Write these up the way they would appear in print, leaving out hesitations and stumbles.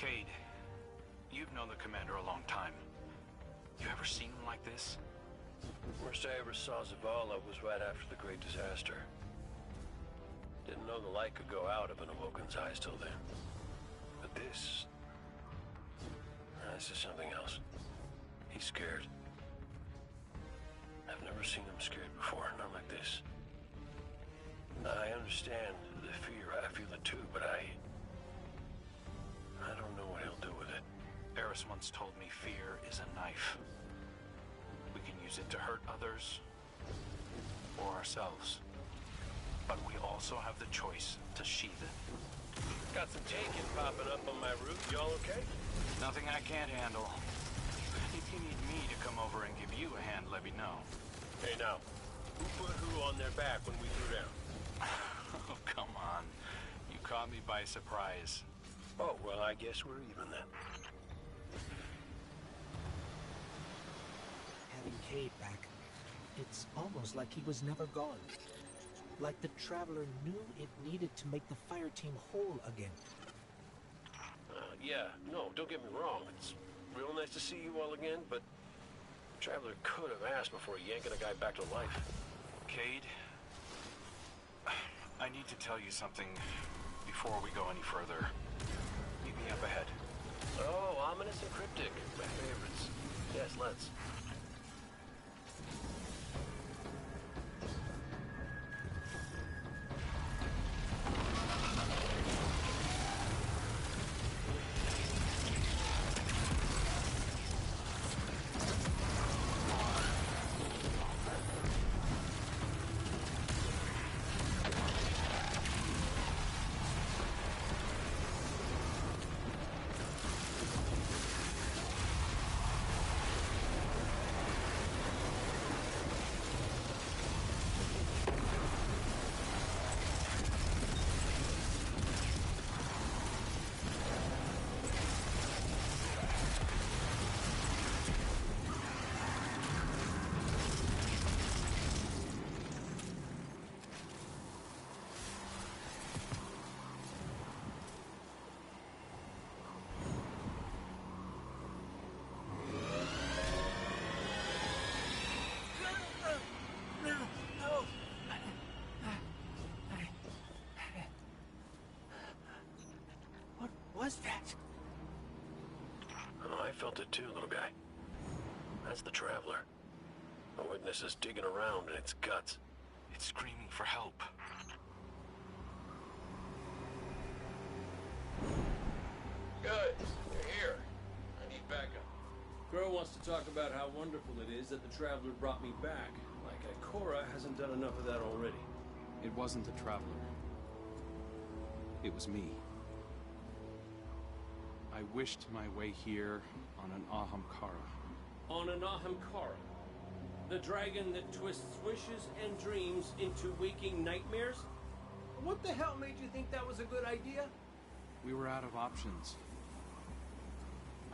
Cade, you've known the commander a long time. You ever seen him like this? Worst I ever saw Zavala was right after the Great Disaster. Didn't know the light could go out of an Awoken's eyes till then. But this is something else. He's scared. I've never seen him scared before, not like this. I understand the fear, I feel it too, but I don't know what he'll do with it. Eris once told me fear is a knife. We can use it to hurt others or ourselves. But we also have the choice to sheath it. Got some taken popping up on my route. Y'all okay? Nothing I can't handle. If you need me to come over and give you a hand, let me know. Hey now, who put who on their back when we threw down? Oh, come on. You caught me by surprise. Oh, well, I guess we're even then. Having Cade back, it's almost like he was never gone. Like the Traveler knew it needed to make the fire team whole again. Yeah, no, don't get me wrong. It's real nice to see you all again, but Traveler could have asked before yanking a guy back to life. Cade, I need to tell you something before we go any further. Meet me up ahead. Oh, ominous and cryptic. My favorites. Yes, let's. What was that? Oh, I felt it too, little guy. That's the Traveler. The witness is digging around in its guts. It's screaming for help. Good. You're here. I need backup. Crow wants to talk about how wonderful it is that the Traveler brought me back. Like Ikora hasn't done enough of that already. It wasn't the Traveler. It was me. I wished my way here on an Ahamkara. On an Ahamkara, the dragon that twists wishes and dreams into waking nightmares? What the hell made you think that was a good idea? We were out of options.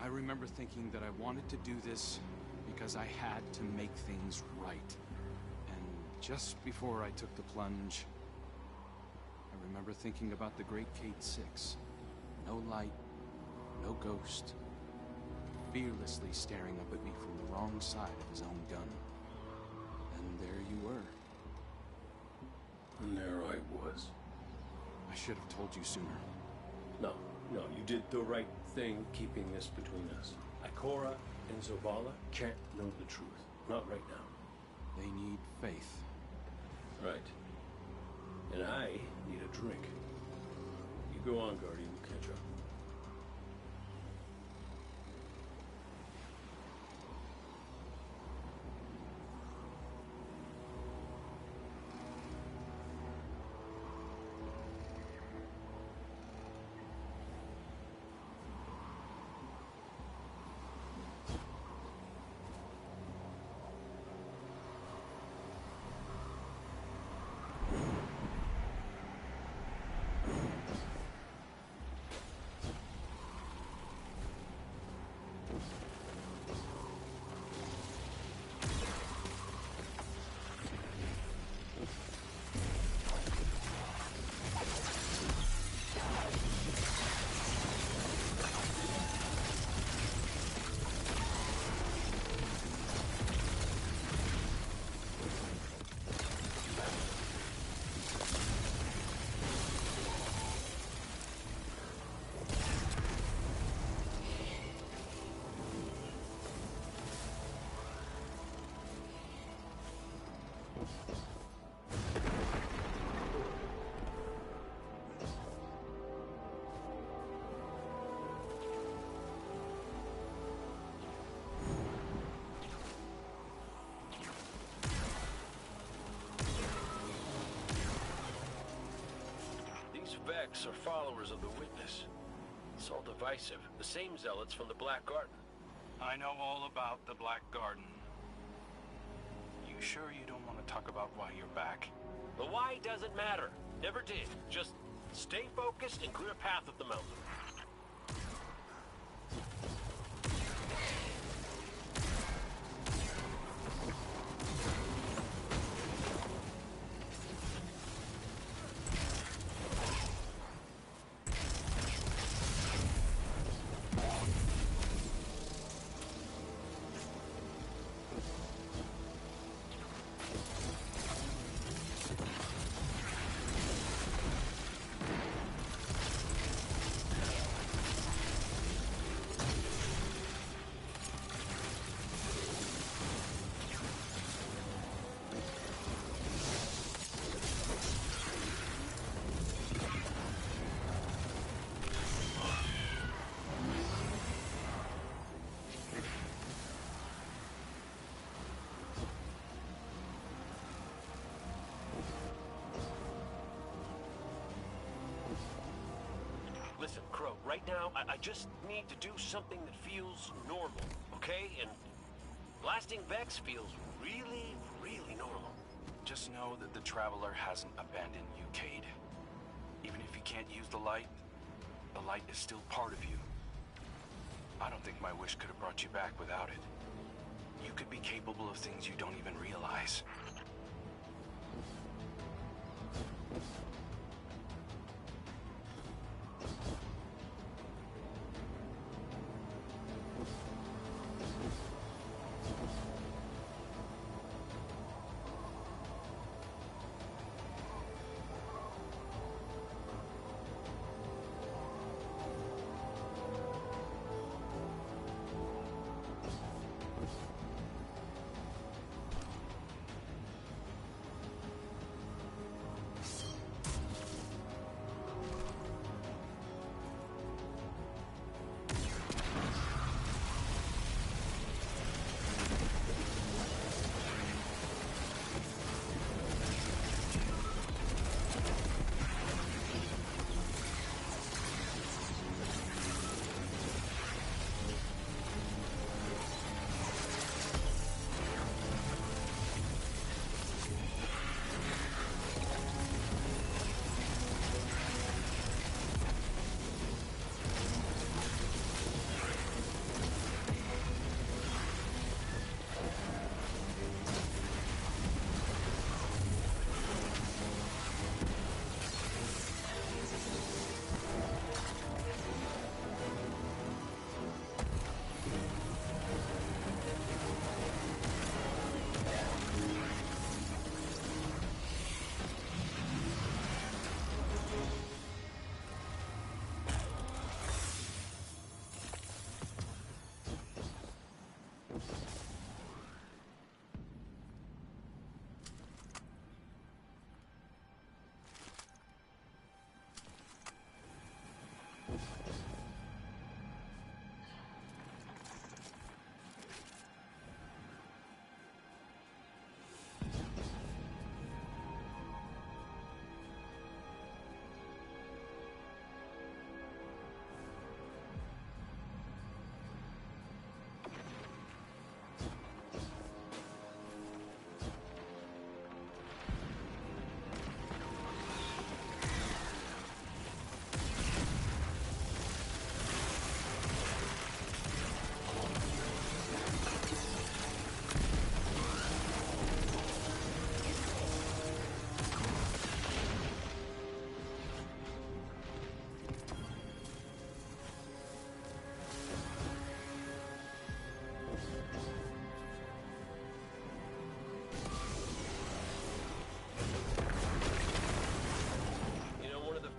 I remember thinking that I wanted to do this because I had to make things right. And just before I took the plunge, I remember thinking about the Great Cade 6. No light, no ghost. Fearlessly staring up at me from the wrong side of his own gun. And there you were. And there I was. I should have told you sooner. No, you did the right thing keeping this between us. Ikora and Zavala can't know the truth. Not right now. They need faith. Right. And I need a drink. You go on, Guardian. We'll catch up. Vex are followers of the Witness. It's all divisive. The same zealots from the Black Garden. I know all about the Black Garden. You sure you don't want to talk about why you're back? The why doesn't matter. Never did. Just stay focused and clear a path up the mountain. Listen, Crow, right now, I just need to do something that feels normal, okay? And blasting Vex feels really, really normal. Just know that the Traveler hasn't abandoned you, Cade. Even if you can't use the light is still part of you. I don't think my wish could have brought you back without it. You could be capable of things you don't even realize.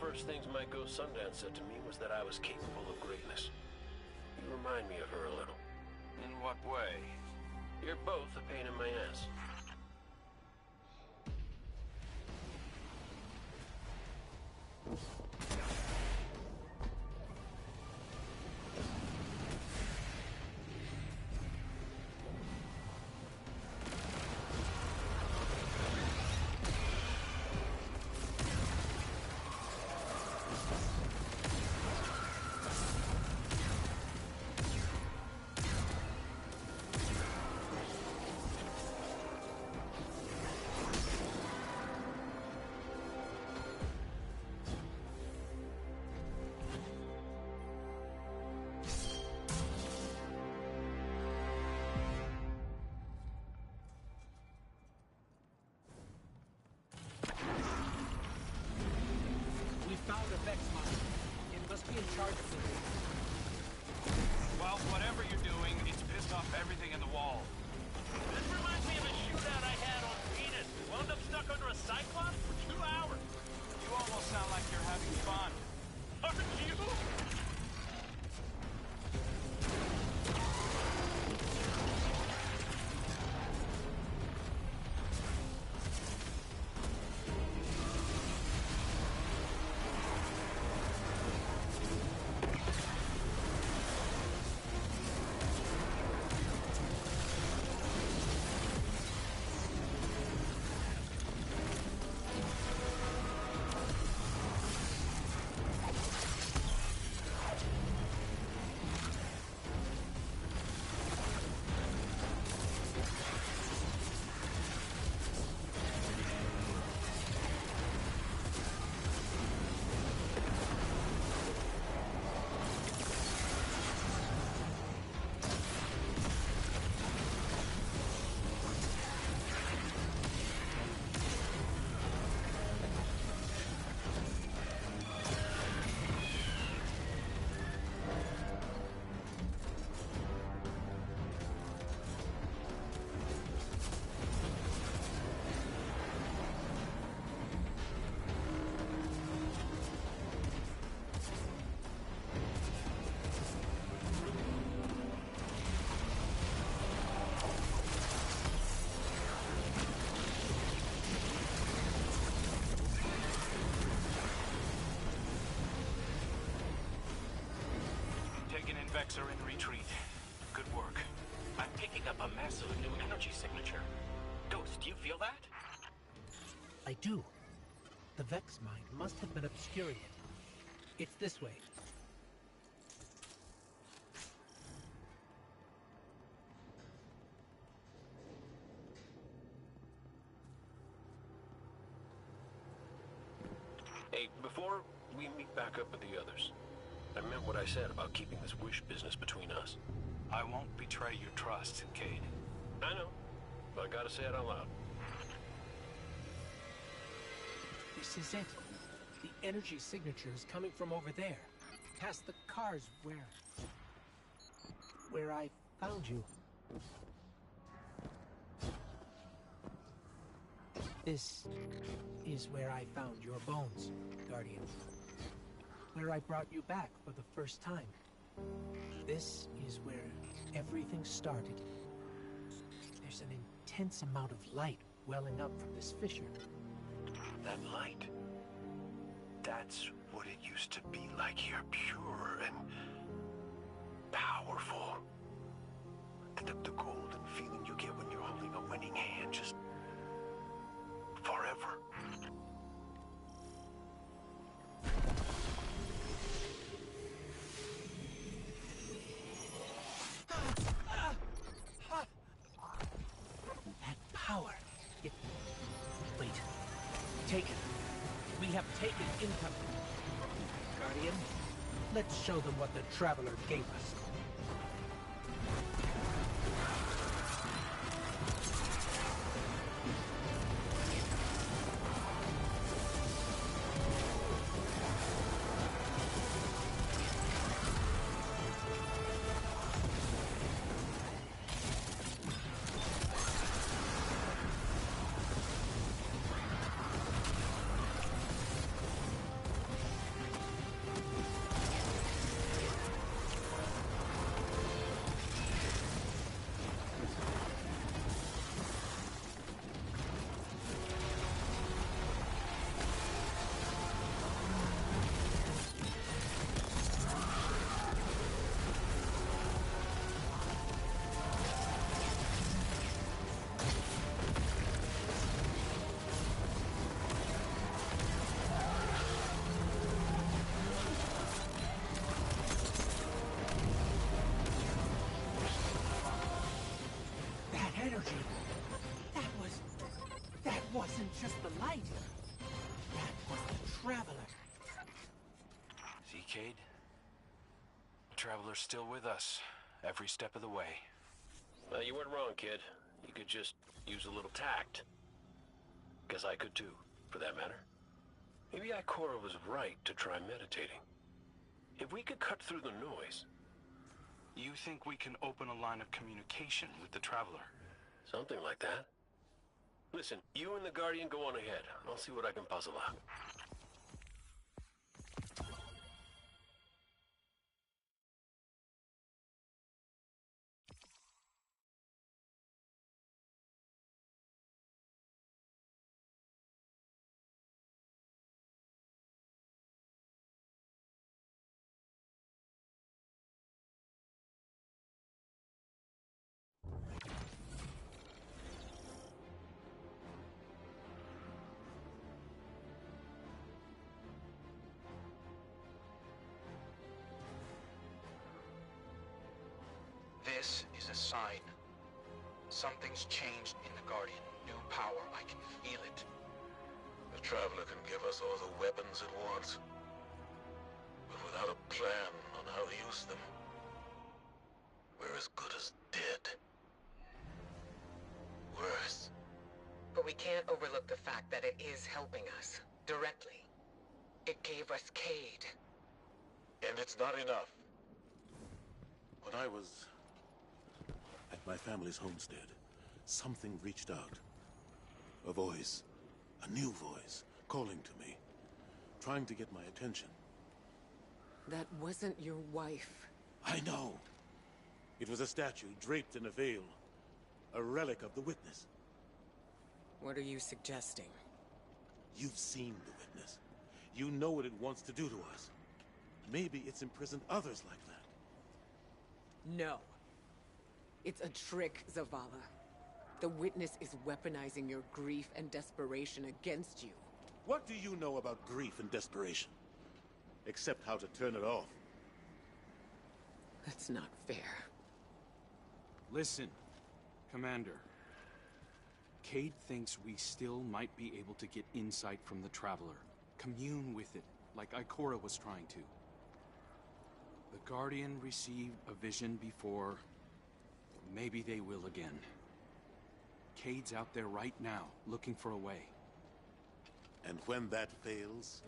First things my ghost Sundance said to me was that I was capable of greatness. You remind me of her a little. In what way? You're both a pain in my ass. Vex are in retreat. Good work. I'm picking up a massive new energy signature. Ghost, do you feel that? I do. The Vex mind must have been obscuring it. It's this way. Hey, before we meet back up with the others, I meant what I said about keeping this wish business between us. I won't betray your trust, Cade. I know, but I gotta say it out loud. This is it. The energy signature is coming from over there. Past the cars where I found you. This is where I found your bones, Guardian. Where I brought you back for the first time. This is where everything started. There's an intense amount of light welling up from this fissure. That light. That's what it used to be like here, pure and powerful. The golden feeling you get when you're holding a winning hand, just forever. That power. Wait. Taken. We have taken income. Guardian, let's show them what the Traveler gave us. Energy. That wasn't just the light. That was the Traveler. See, Cade? The Traveler's still with us, every step of the way. Well, you weren't wrong, kid. You could just use a little tact. Guess I could too, for that matter. Maybe Ikora was right to try meditating. If we could cut through the noise... You think we can open a line of communication with the Traveler? Something like that. Listen, you and the Guardian go on ahead. I'll see what I can puzzle out. This is a sign. Something's changed in the Guardian. New power. I can feel it. The Traveler can give us all the weapons it wants. But without a plan on how to use them, we're as good as dead. Worse. But we can't overlook the fact that it is helping us. Directly. It gave us Cade. And it's not enough. When I was at my family's homestead, something reached out. A voice. A new voice. Calling to me. Trying to get my attention. That wasn't your wife. I know. It was a statue draped in a veil. A relic of the Witness. What are you suggesting? You've seen the Witness. You know what it wants to do to us. Maybe it's imprisoned others like that. No. It's a trick, Zavala. The Witness is weaponizing your grief and desperation against you. What do you know about grief and desperation? Except how to turn it off. That's not fair. Listen, Commander. Cade thinks we still might be able to get insight from the Traveler. Commune with it, like Ikora was trying to. The Guardian received a vision before. Maybe they will again. Cade's out there right now, looking for a way. And when that fails,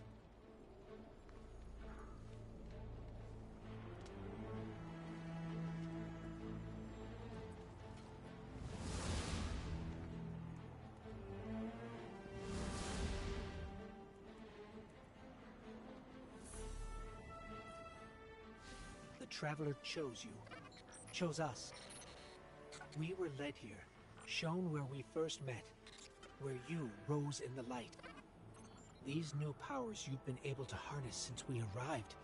The Traveler chose you. Chose us. We were led here, shown where we first met, where you rose in the light. These new powers you've been able to harness since we arrived,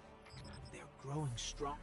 they're growing strong.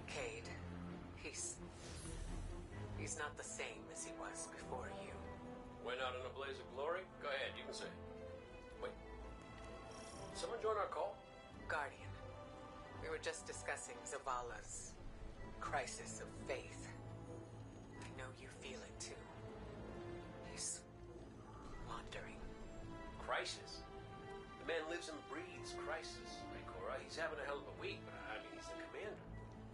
Cade, he's not the same as he was before you. Went out in a blaze of glory? Go ahead, you can say. Wait. Someone join our call? Guardian, we were just discussing Zavala's crisis of faith. I know you feel it too. He's wandering. Crisis? The man lives and breathes crisis, Ikora. He's having a hell of a week, but I mean, he's the commander.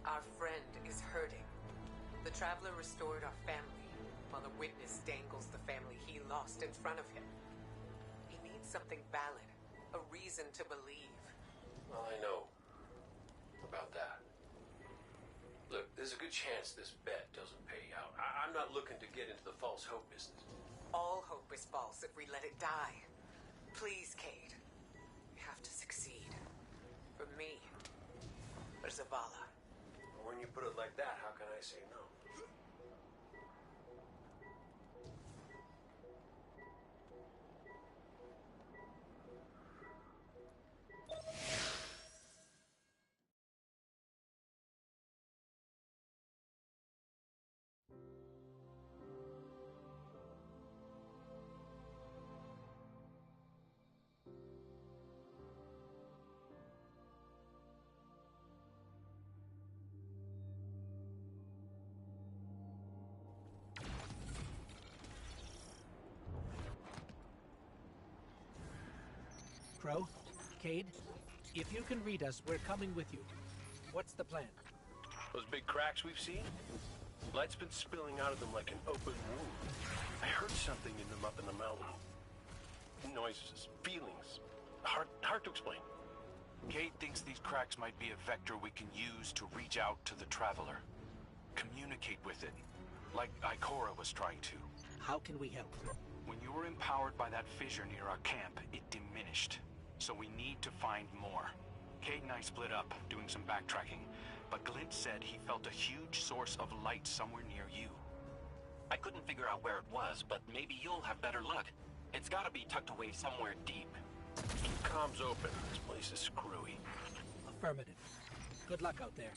Our friend is hurting. The Traveler restored our family, while the Witness dangles the family he lost in front of him. He needs something valid, a reason to believe. Well, I know about that. Look, there's a good chance this bet doesn't pay out. I'm not looking to get into the false hope business. All hope is false if we let it die. Please, Cade. We have to succeed. For me. For Zavala. When you put it like that, how can I say no? Crow, Cade, if you can read us, we're coming with you. What's the plan? Those big cracks we've seen? Light's been spilling out of them like an open wound. I heard something in them up in the mountain. Noises, feelings. Hard to explain. Cade thinks these cracks might be a vector we can use to reach out to the Traveler. Communicate with it, like Ikora was trying to. How can we help? When you were empowered by that fissure near our camp, it diminished. So we need to find more. Cade and I split up, doing some backtracking, but Glint said he felt a huge source of light somewhere near you. I couldn't figure out where it was, but maybe you'll have better luck. It's gotta be tucked away somewhere deep. Keep comms open. This place is screwy. Affirmative. Good luck out there.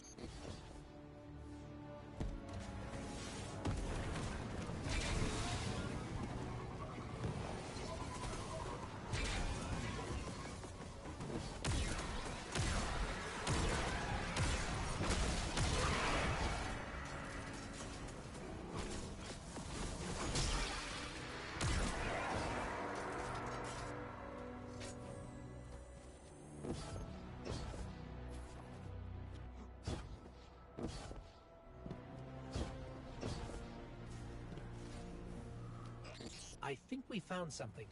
I think we found something.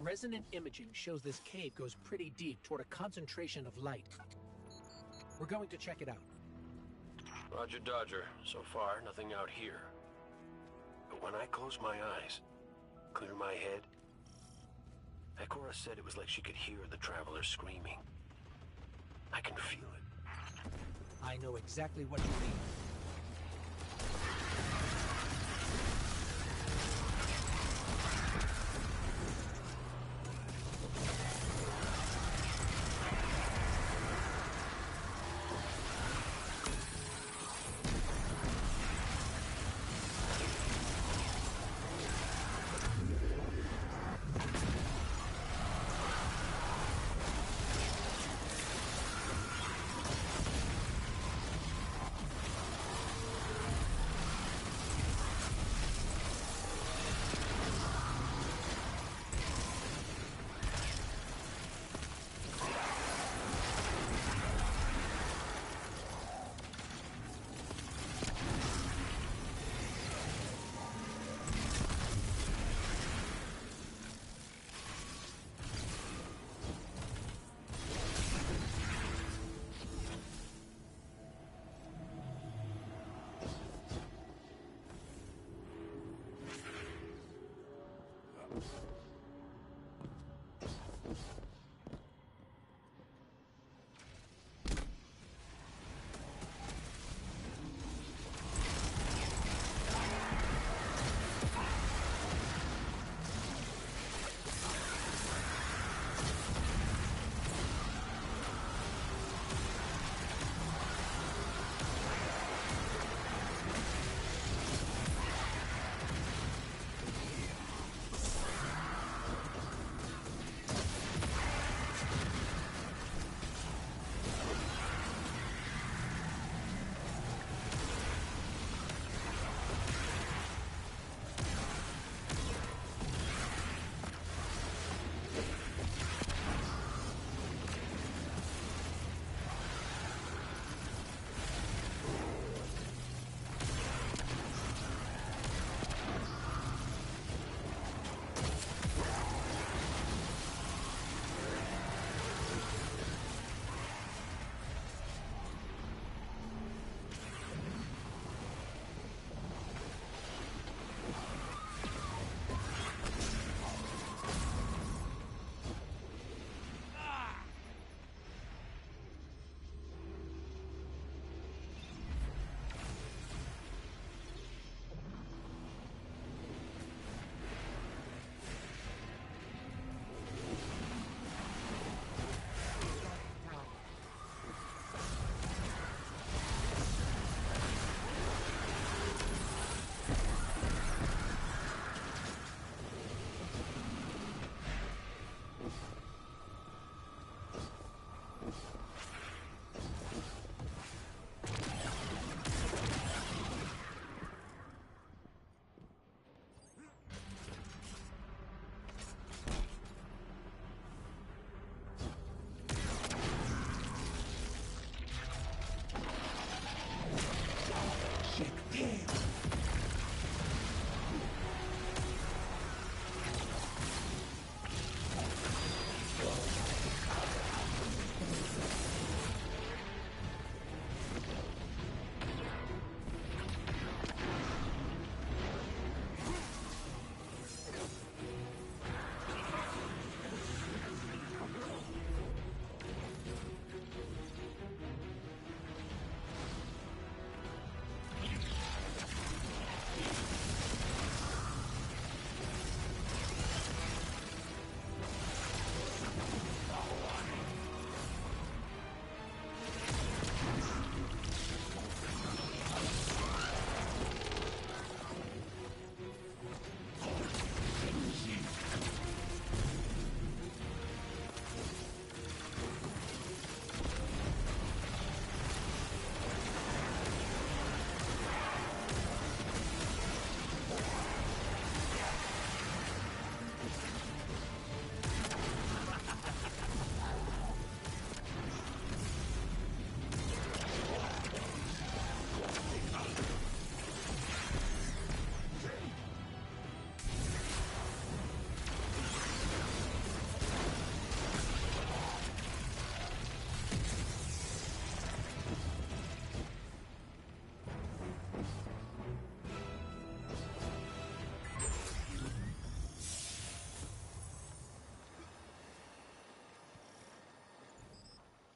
Resonant imaging shows this cave goes pretty deep toward a concentration of light. We're going to check it out. Roger Dodger. So far, nothing out here. But when I close my eyes, clear my head, Ikora said it was like she could hear the Traveler screaming. I can feel it. I know exactly what you mean.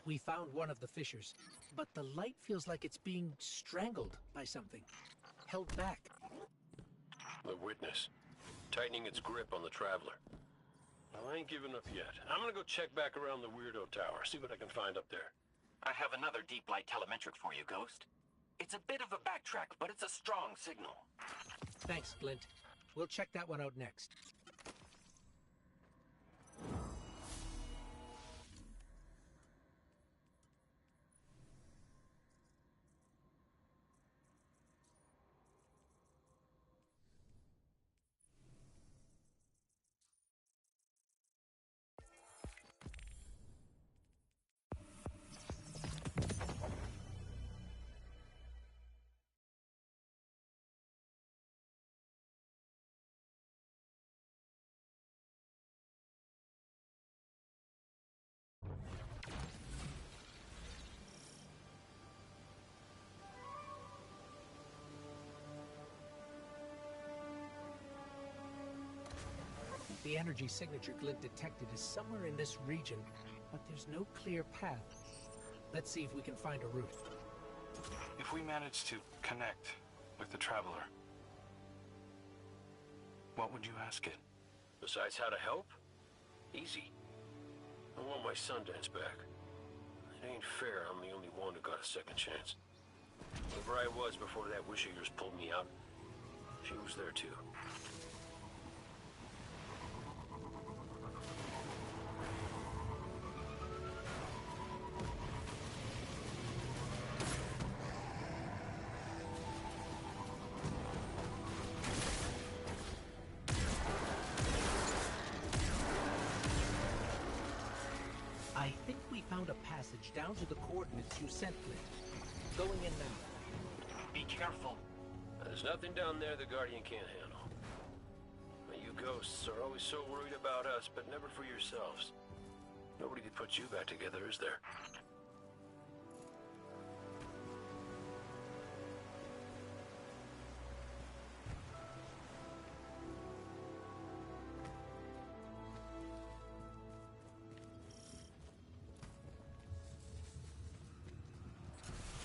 We found one of the fissures, but the light feels like it's being strangled by something. Held back. The witness. Tightening its grip on the Traveler. Well, I ain't giving up yet. I'm gonna go check back around the Weirdo Tower, see what I can find up there. I have another deep light telemetric for you, Ghost. It's a bit of a backtrack, but it's a strong signal. Thanks, Glint. We'll check that one out next. The energy signature Glint detected is somewhere in this region, but there's no clear path. Let's see if we can find a route. If we manage to connect with the Traveler, what would you ask it? Besides how to help? Easy. I want my Sundance back. It ain't fair I'm the only one who got a second chance. Wherever I was before that wish of yours pulled me out, she was there too. I think we found a passage down to the coordinates you sent, Glint. Going in now. Be careful. There's nothing down there the Guardian can't handle. You ghosts are always so worried about us, but never for yourselves. Nobody could put you back together, is there?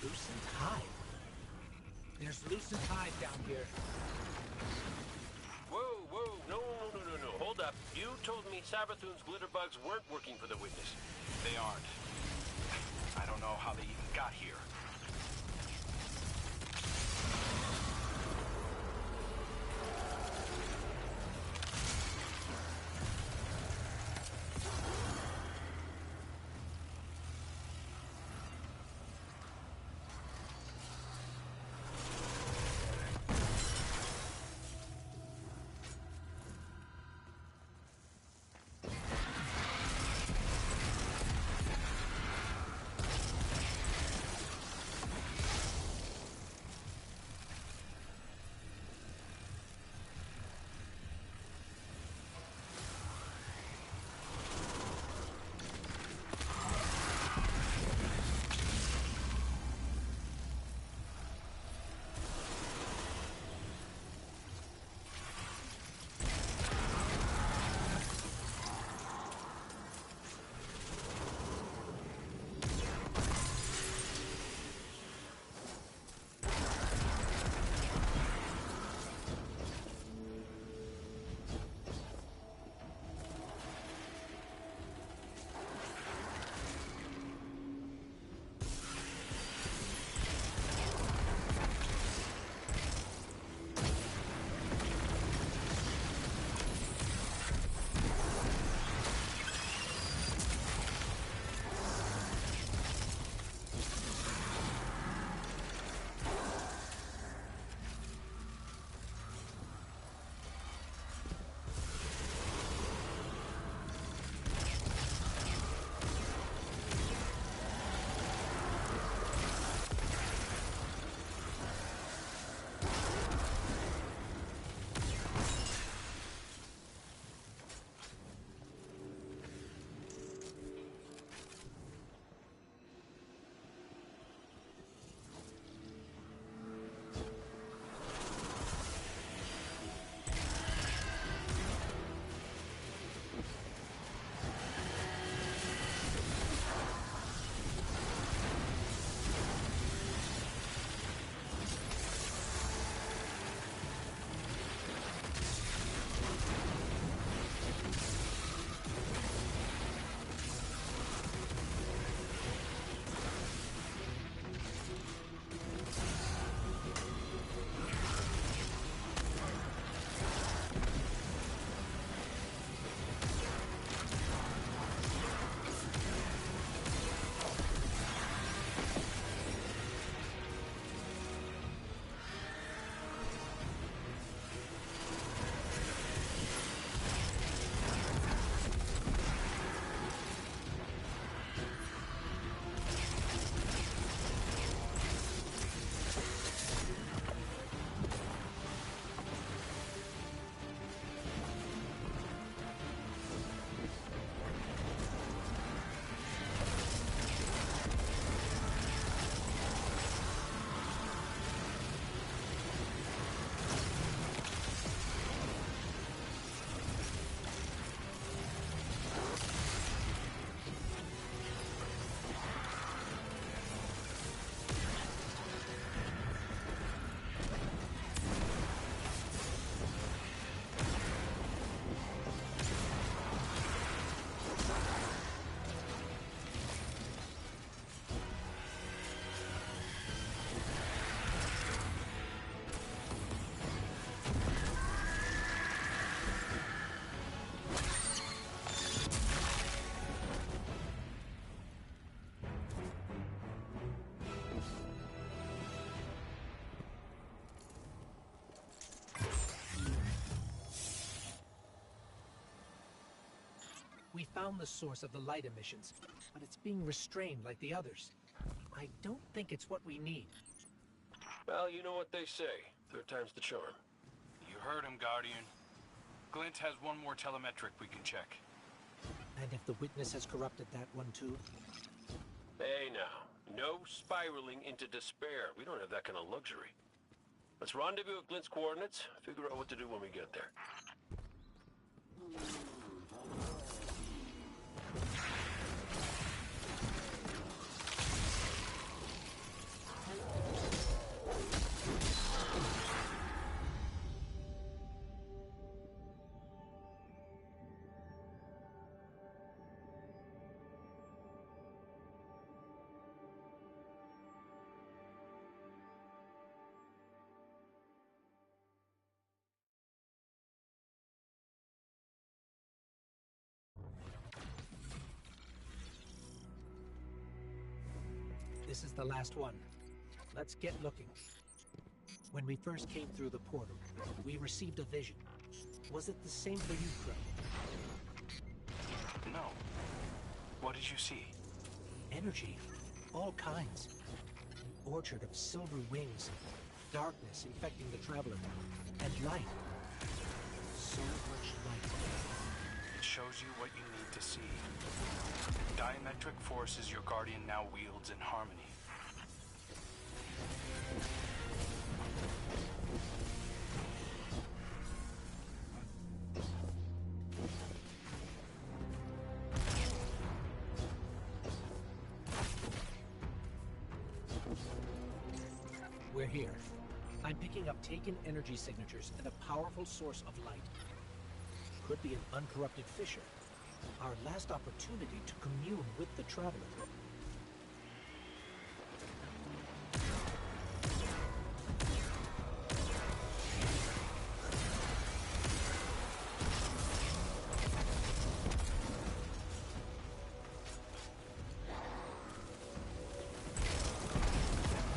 Lucent Hive. There's Lucent Hive down here. Whoa, whoa, no. Hold up. You told me Savathun's glitterbugs weren't working for the Witness. They aren't. I don't know how they even got here. We found the source of the light emissions, but it's being restrained like the others. I don't think it's what we need. Well, you know what they say. Third time's the charm. You heard him, Guardian. Glint has one more telemetric we can check. And if the witness has corrupted that one too? Hey now, no spiraling into despair. We don't have that kind of luxury. Let's rendezvous at Glint's coordinates, figure out what to do when we get there. This is the last one. Let's get looking. When we first came through the portal, we received a vision. Was it the same for you, Crow? No. What did you see? Energy. All kinds. An orchard of silver wings. Darkness infecting the Traveler. And light. So much light. It shows you what you need to see. Diametric forces your Guardian now wields in harmony. We're here. I'm picking up taken energy signatures and a powerful source of light. Could be an uncorrupted fissure. Our last opportunity to commune with the Traveler.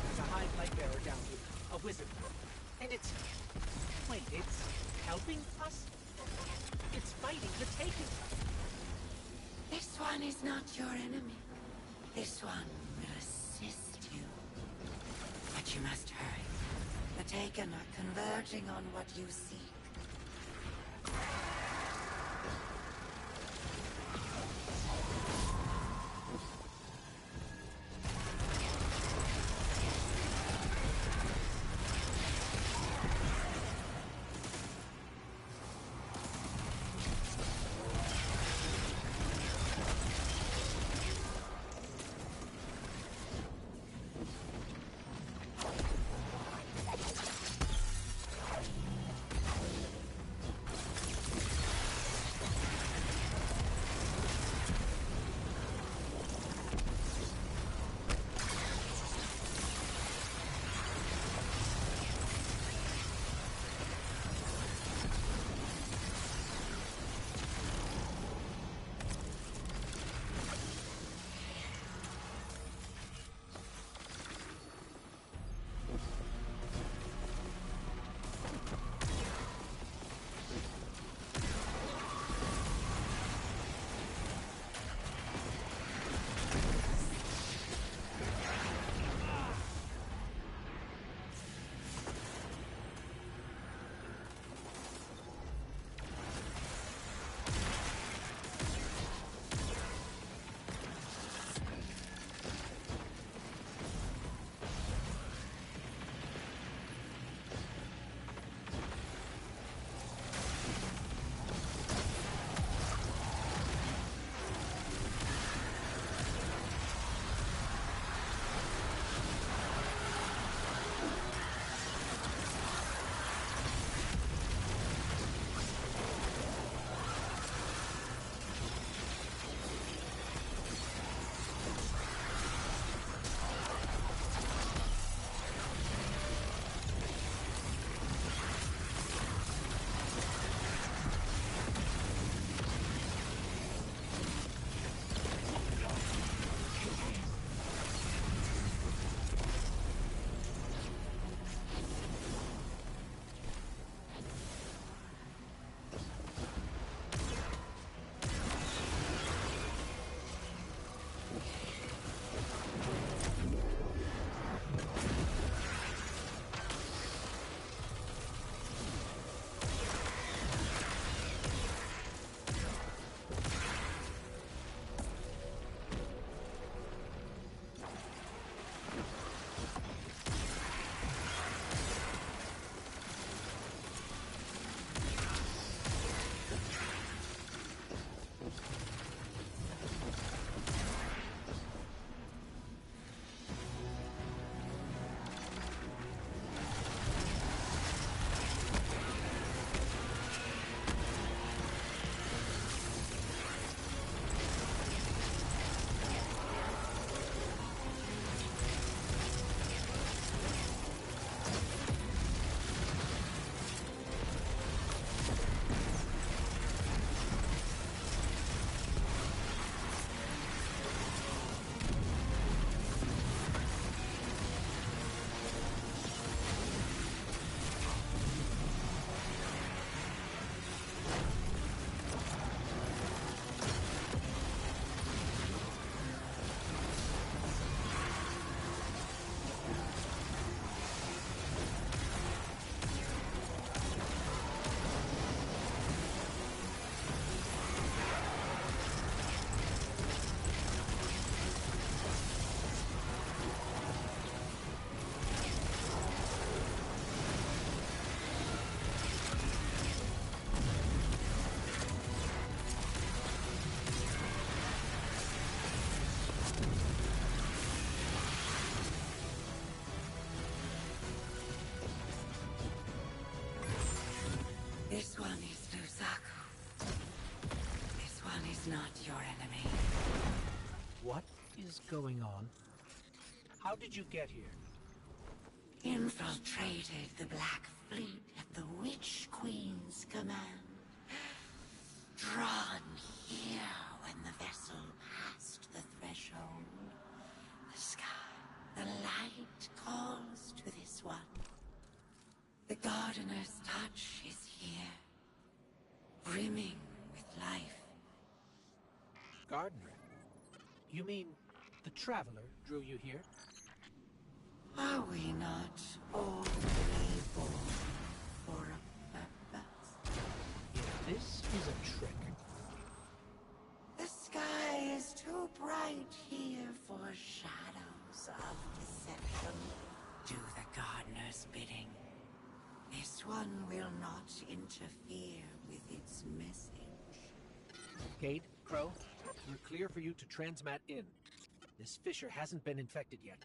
There's a Hive light bearer down here. A wizard. And it's... Wait, it's helping us? It's fighting the Taken. This one is not your enemy. This one will assist you. But you must hurry. The Taken are converging on what you seek. going on? How did you get here? Infiltrated the Black Fleet at the Witch Queen's command. Drawn here when the vessel passed the threshold. The sky, the light calls to this one. The Gardener's touch is here, brimming with life. Gardener? You mean the Traveler drew you here? Are we not all born for a purpose? If this is a trick... The sky is too bright here for shadows of deception. Do the Gardener's bidding. This one will not interfere with its message. Cade, Crow, we're clear for you to transmat in. This fissure hasn't been infected yet.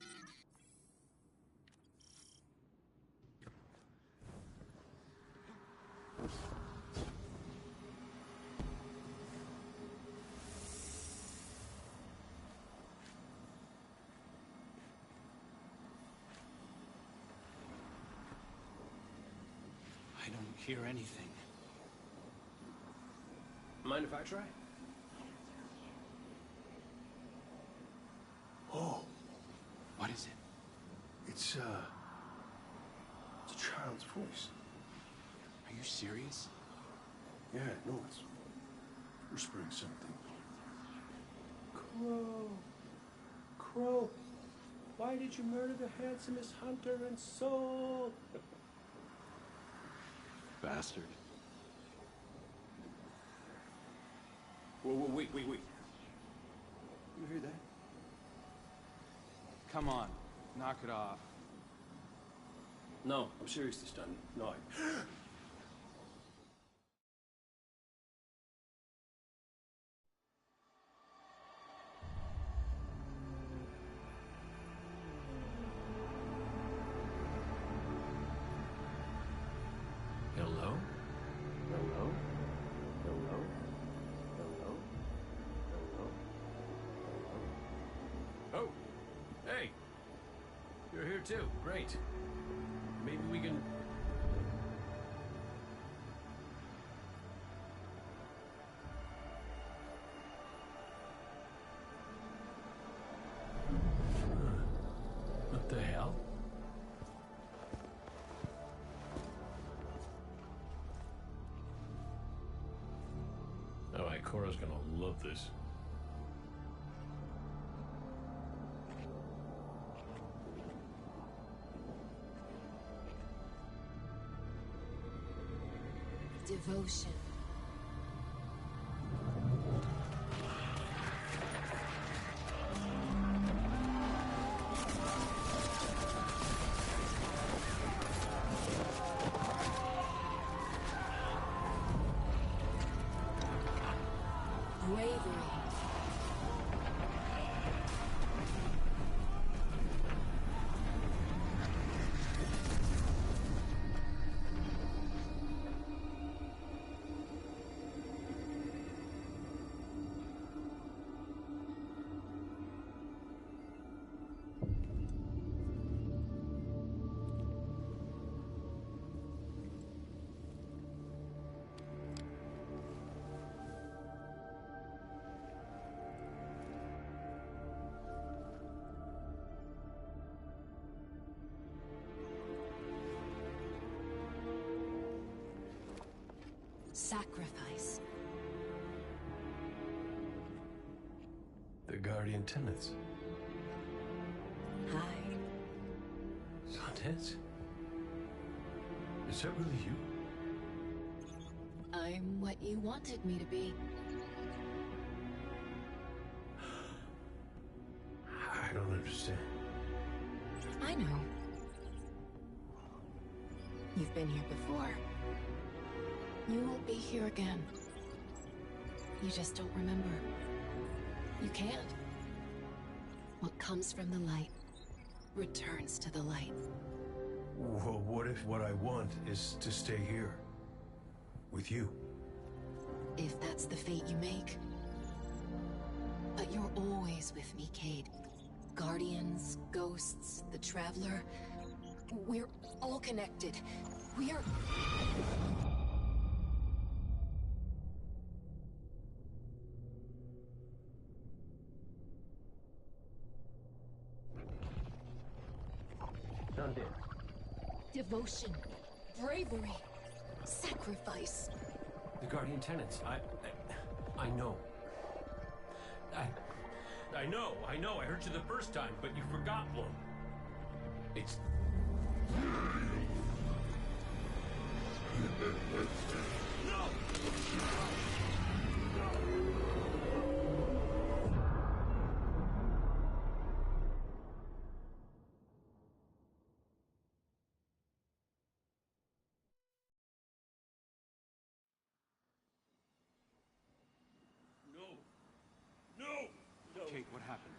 I don't hear anything. Mind if I try? Oh, What is it? it's a child's voice. Are you serious? Yeah, no, it's whispering something. Crow. Crow. Why did you murder the handsomest hunter in Seoul? Bastard. Whoa, wait. You hear that? Come on, knock it off. No, I'm serious this time. No, Hello? Oh, hey, you're here too. Great. Maybe we can... What the hell? Oh, Ikora's gonna love this. Devotion. Bravery. Sacrifice. The Guardian tenants. Hi. Sundance? Is that really you? I'm what you wanted me to be. I don't understand. I know. You've been here before. You will be here again. You just don't remember. You can't. What comes from the light returns to the light. Well, what if what I want is to stay here? With you? If that's the fate you make. But you're always with me, Cade. Guardians, ghosts, the Traveler. We're all connected. We are... Undead. Devotion, bravery, sacrifice. The Guardian tenants. I know. I know. I heard you the first time, but you forgot one. It's... No! Kate, what happened?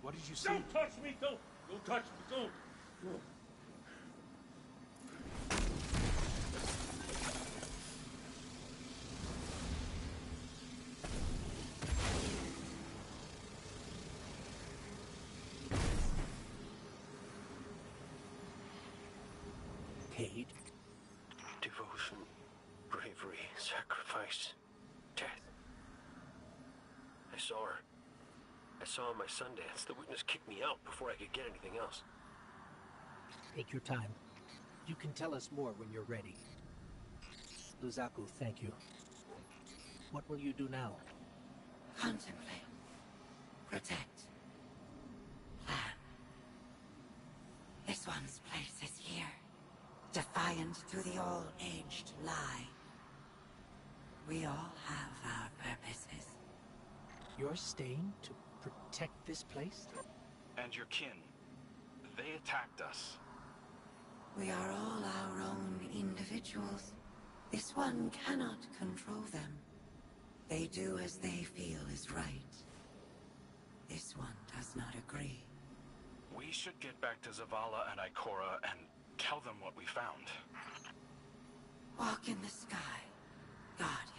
What did you see? Don't touch me! Don't touch me! Don't! No. Cade? Devotion, bravery, sacrifice, death. I saw her. I saw her my Sundance. The witness kicked me out before I could get anything else. Take your time. You can tell us more when you're ready. Luzaku, thank you. What will you do now? Contemplate. Protect. Plan. This one's place is here. Defiant to the all-aged lie. We all have our purposes. You're staying to protect this place? And your kin. They attacked us. We are all our own individuals. This one cannot control them. They do as they feel is right. This one does not agree. We should get back to Zavala and Ikora and tell them what we found. Walk in the sky, Guardians.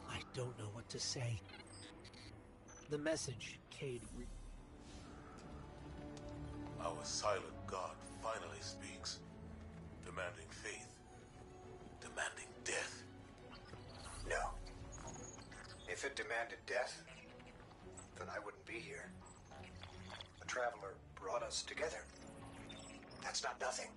I don't know what to say. The message, Cade. Our silent god finally speaks, demanding faith, demanding death. No. If it demanded death, then I wouldn't be here. The Traveler brought us together. That's not nothing.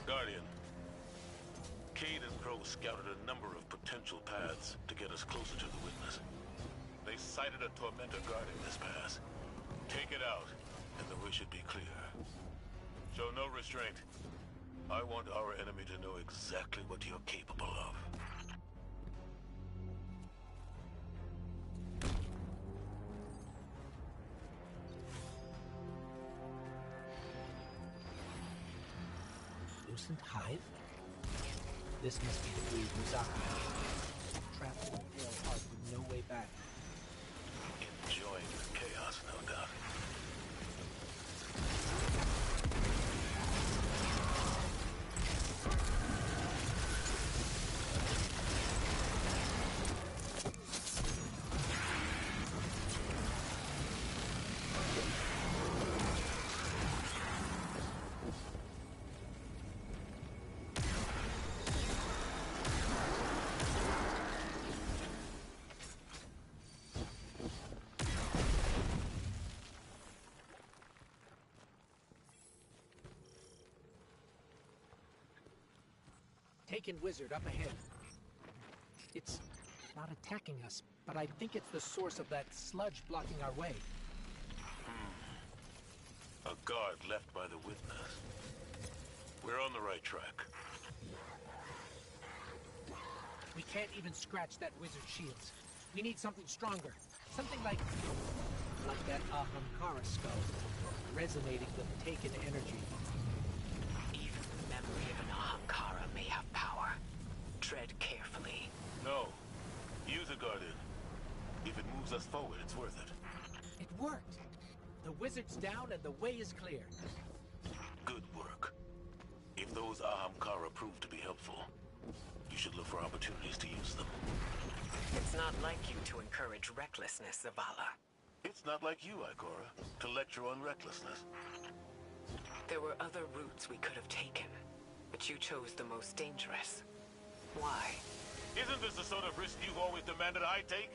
Guardian, Cade and Crow scouted a number of potential paths to get us closer to the witness. They sighted a Tormentor guarding this pass. Take it out, and the way should be clear. Show no restraint. I want our enemy to know exactly what you're capable of. Lucent Hive? This must be the breed Muzaki. Trapped in a pale heart with no way back. Enjoying the chaos, no doubt. Taken wizard up ahead. It's not attacking us, but I think it's the source of that sludge blocking our way. A guard left by the witness. We're on the right track. We can't even scratch that wizard's shields. We need something stronger. Something like that Ahamkara skull, resonating with taken energy. Even the memory of an Ahamkara may have power. Tread carefully. No. Use a Guardian. If it moves us forward, it's worth it. It worked. The wizard's down and the way is clear. Good work. If those Ahamkara prove to be helpful, you should look for opportunities to use them. It's not like you to encourage recklessness, Zavala. It's not like you, Ikora, to lecture on recklessness. There were other routes we could have taken, but you chose the most dangerous. Why? Isn't this the sort of risk you've always demanded I take?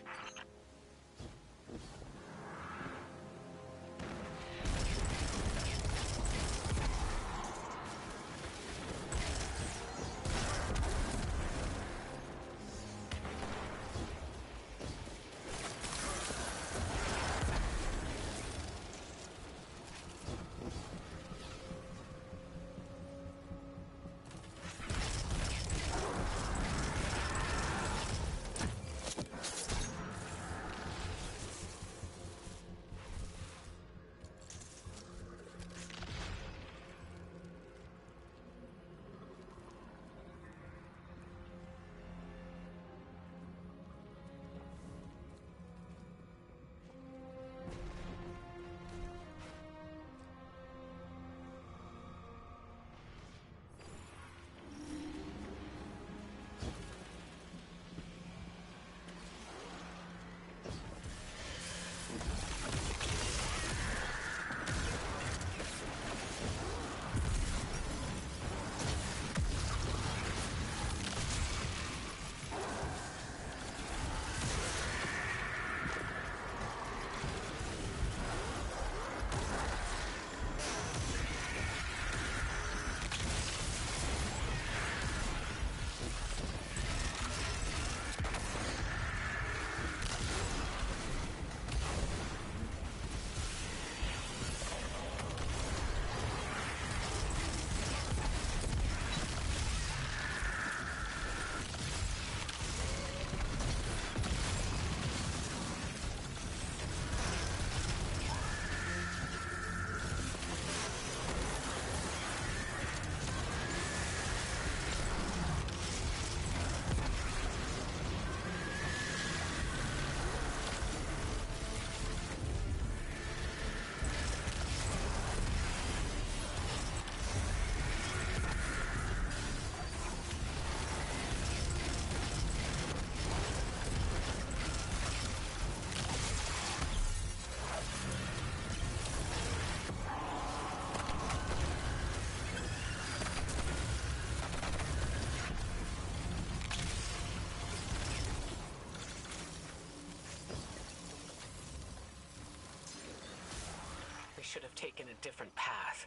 Should have taken a different path.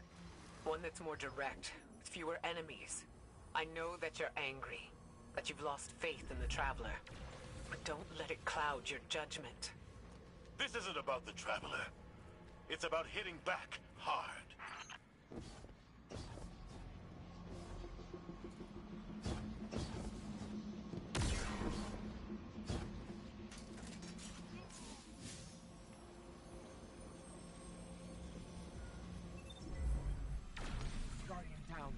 One that's more direct, with fewer enemies. I know that you're angry, that you've lost faith in the Traveler. But don't let it cloud your judgment. This isn't about the Traveler. It's about hitting back hard. Guardian down.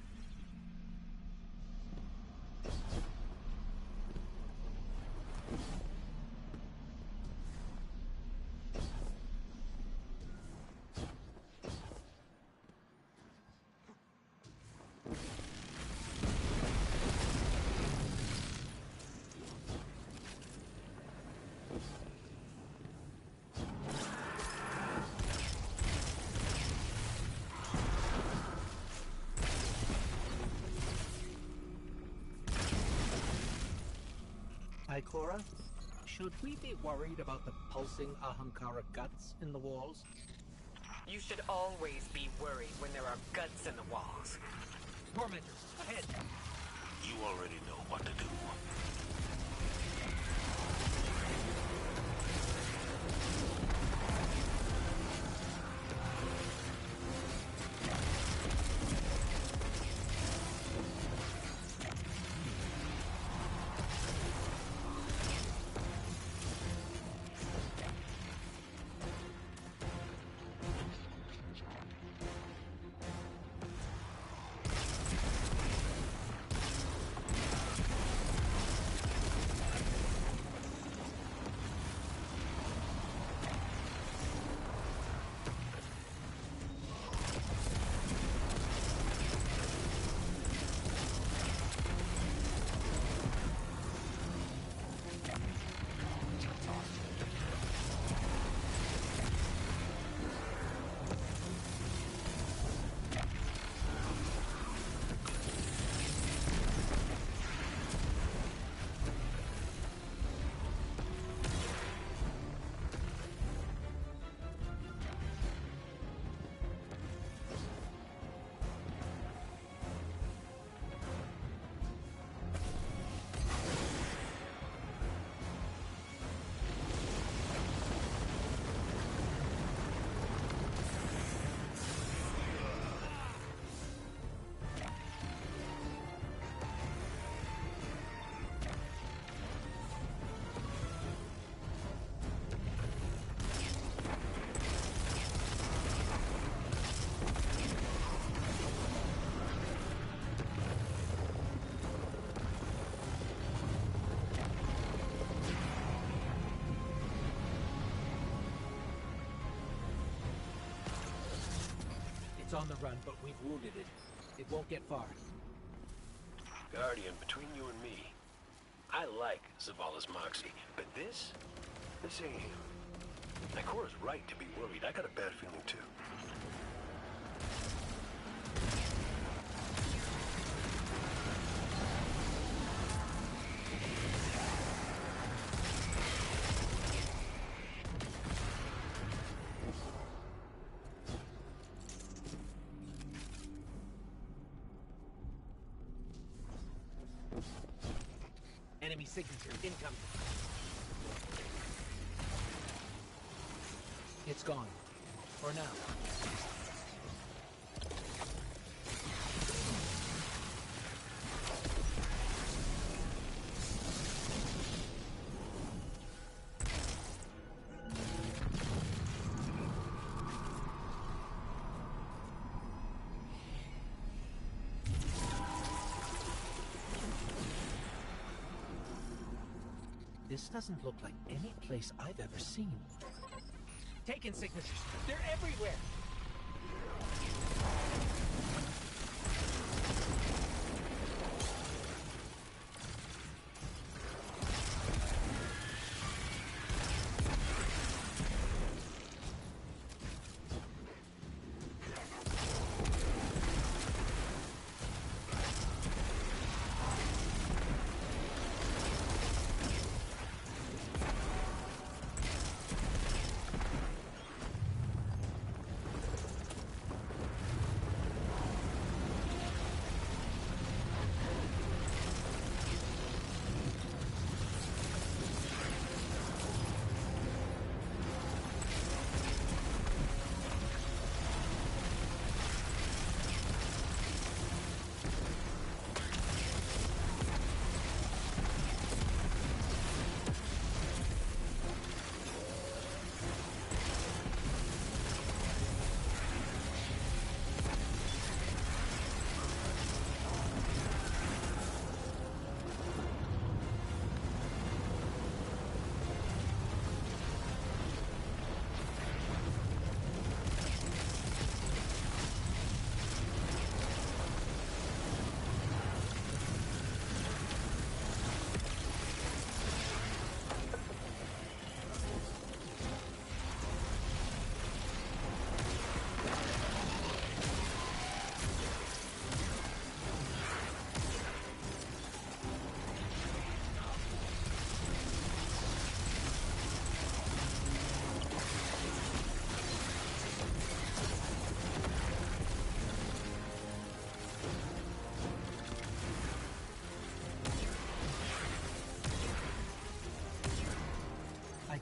Ikora, should we be worried about the pulsing Ahamkara guts in the walls? You should always be worried when there are guts in the walls. Tormentors, ahead! You already know what to do. It's on the run, but we've wounded it. It won't get far. Guardian, between you and me, I like Zavala's moxie, but this ain't him. Ikora's right to be worried. I got a bad feeling too. Enemy signature incoming. It's gone. For now. This doesn't look like any place I've ever seen. Taken signatures. They're everywhere.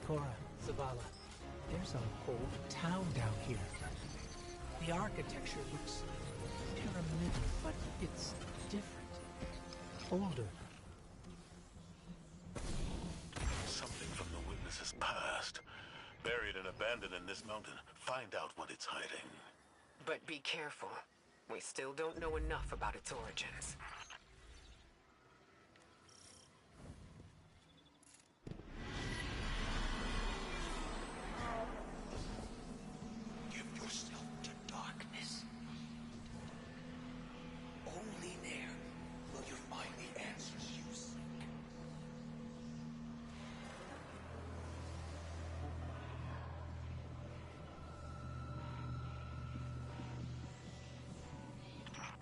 Cora, Zavala, there's a whole town down here. The architecture looks pyramidal, but it's different. Older. Something from the witness's past. Buried and abandoned in this mountain. Find out what it's hiding. But be careful. We still don't know enough about its origins. Give yourself to darkness. Only there will you find the answers you seek.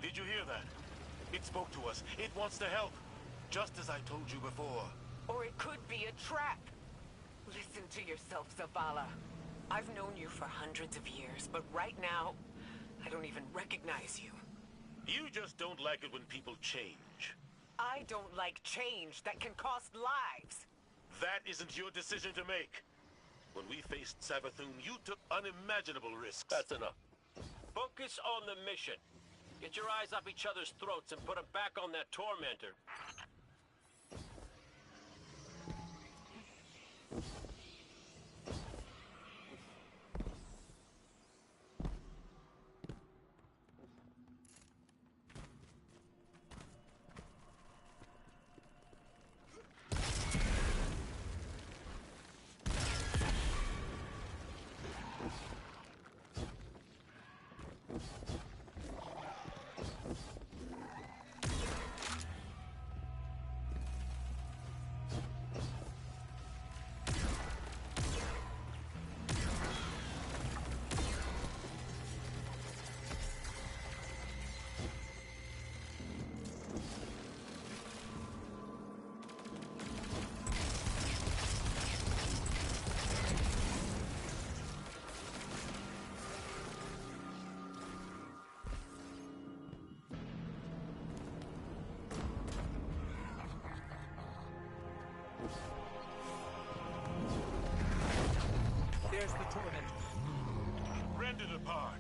Did you hear that? It spoke to us. It wants to help. Just as I told you before. Or it could be a trap. Listen to yourself, Zavala. I've known you for hundreds of years, but right now, I don't even recognize you. You just don't like it when people change. I don't like change that can cost lives. That isn't your decision to make. When we faced Savathun, you took unimaginable risks. That's enough. Focus on the mission. Get your eyes off each other's throats and put them back on that tormentor. There's the tormentor. Rend it apart.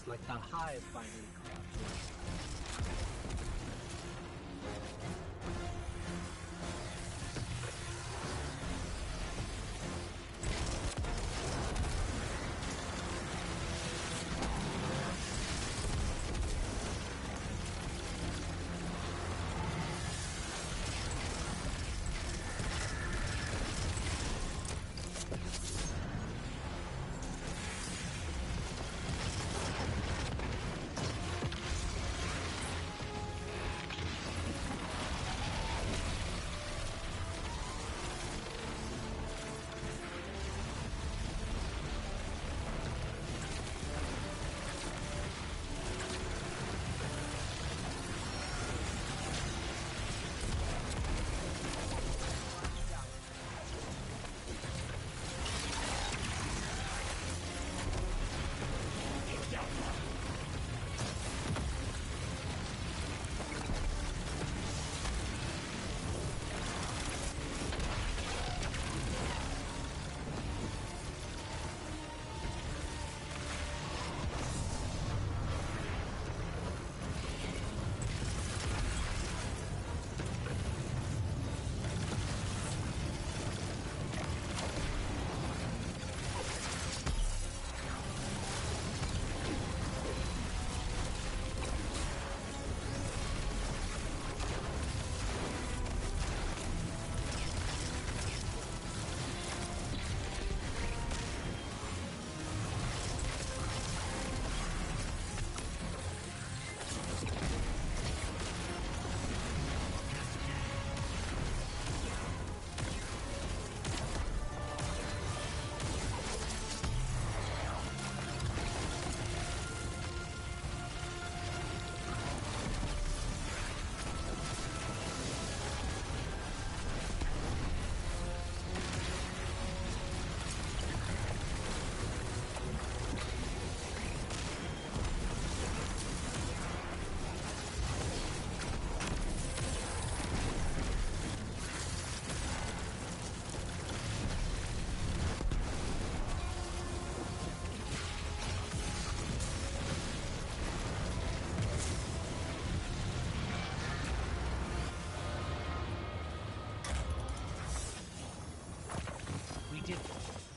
Looks like the hive finally collapsed.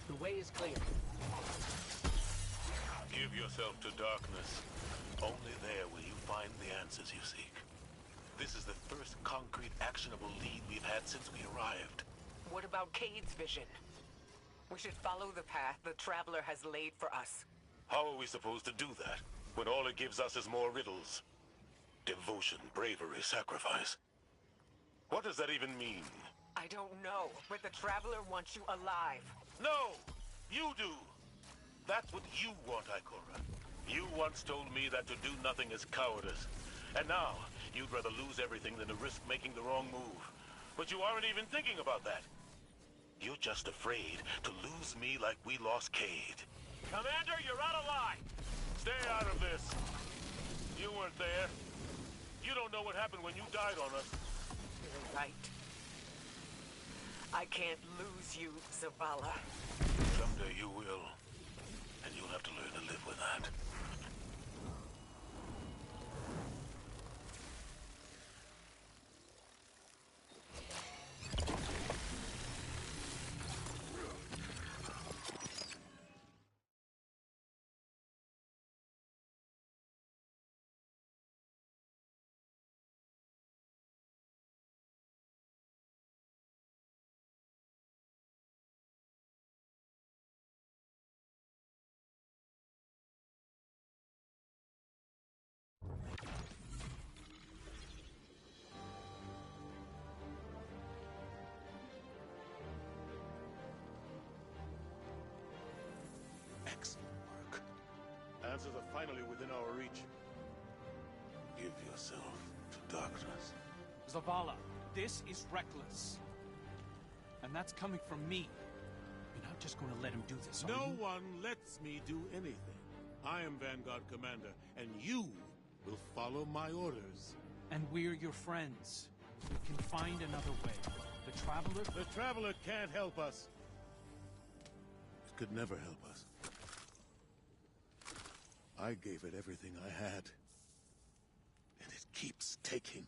The way is clear. Give yourself to darkness. Only there will you find the answers you seek. This is the first concrete, actionable lead we've had since we arrived. What about Cade's vision? We should follow the path the Traveler has laid for us. How are we supposed to do that, when all it gives us is more riddles? Devotion, bravery, sacrifice. What does that even mean? I don't know, but the Traveler wants you alive. No! You do! That's what you want, Ikora. You once told me that to do nothing is cowardice. And now, you'd rather lose everything than to risk making the wrong move. But you aren't even thinking about that. You're just afraid to lose me like we lost Cade. Commander, you're out of line! Stay out of this! You weren't there. You don't know what happened when you died on us. You're right. I can't lose you, Zavala. Someday you will. And you'll have to learn to live with that. Excellent work. Answers are finally within our reach. Give yourself to darkness. Zavala, this is reckless. And that's coming from me. You're not just going to let him do this, are No you? one lets me do anything. I am Vanguard Commander, and you will follow my orders. And we're your friends. We can find another way. The Traveler... The Traveler can't help us. It could never help us. I gave it everything I had. And it keeps taking.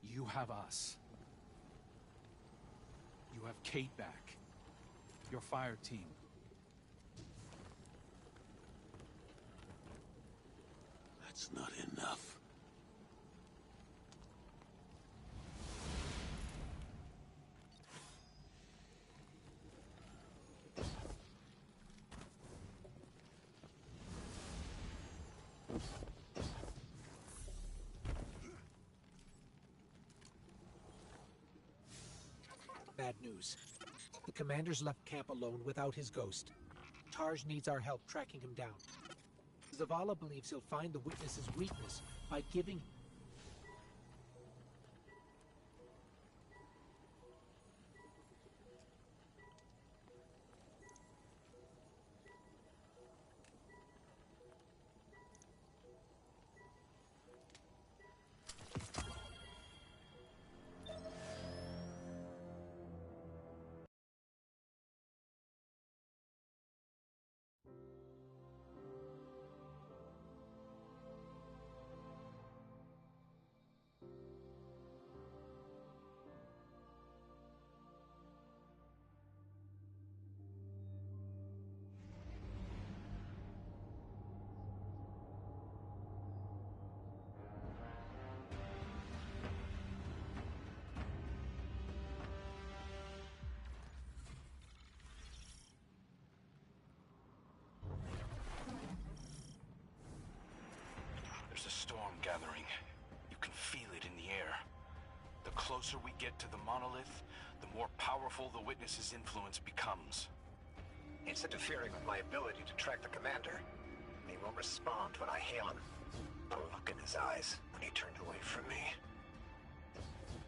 You have us. You have Kate back. Your fire team. That's not enough. Bad news. The commander's left camp alone without his ghost. Tarj needs our help tracking him down. Zavala believes he'll find the witness's weakness by giving... There's a storm gathering. You can feel it in the air. The closer we get to the monolith, the more powerful the witness's influence becomes. It's interfering with my ability to track the commander. He won't respond when I hail him. The look in his eyes when he turned away from me.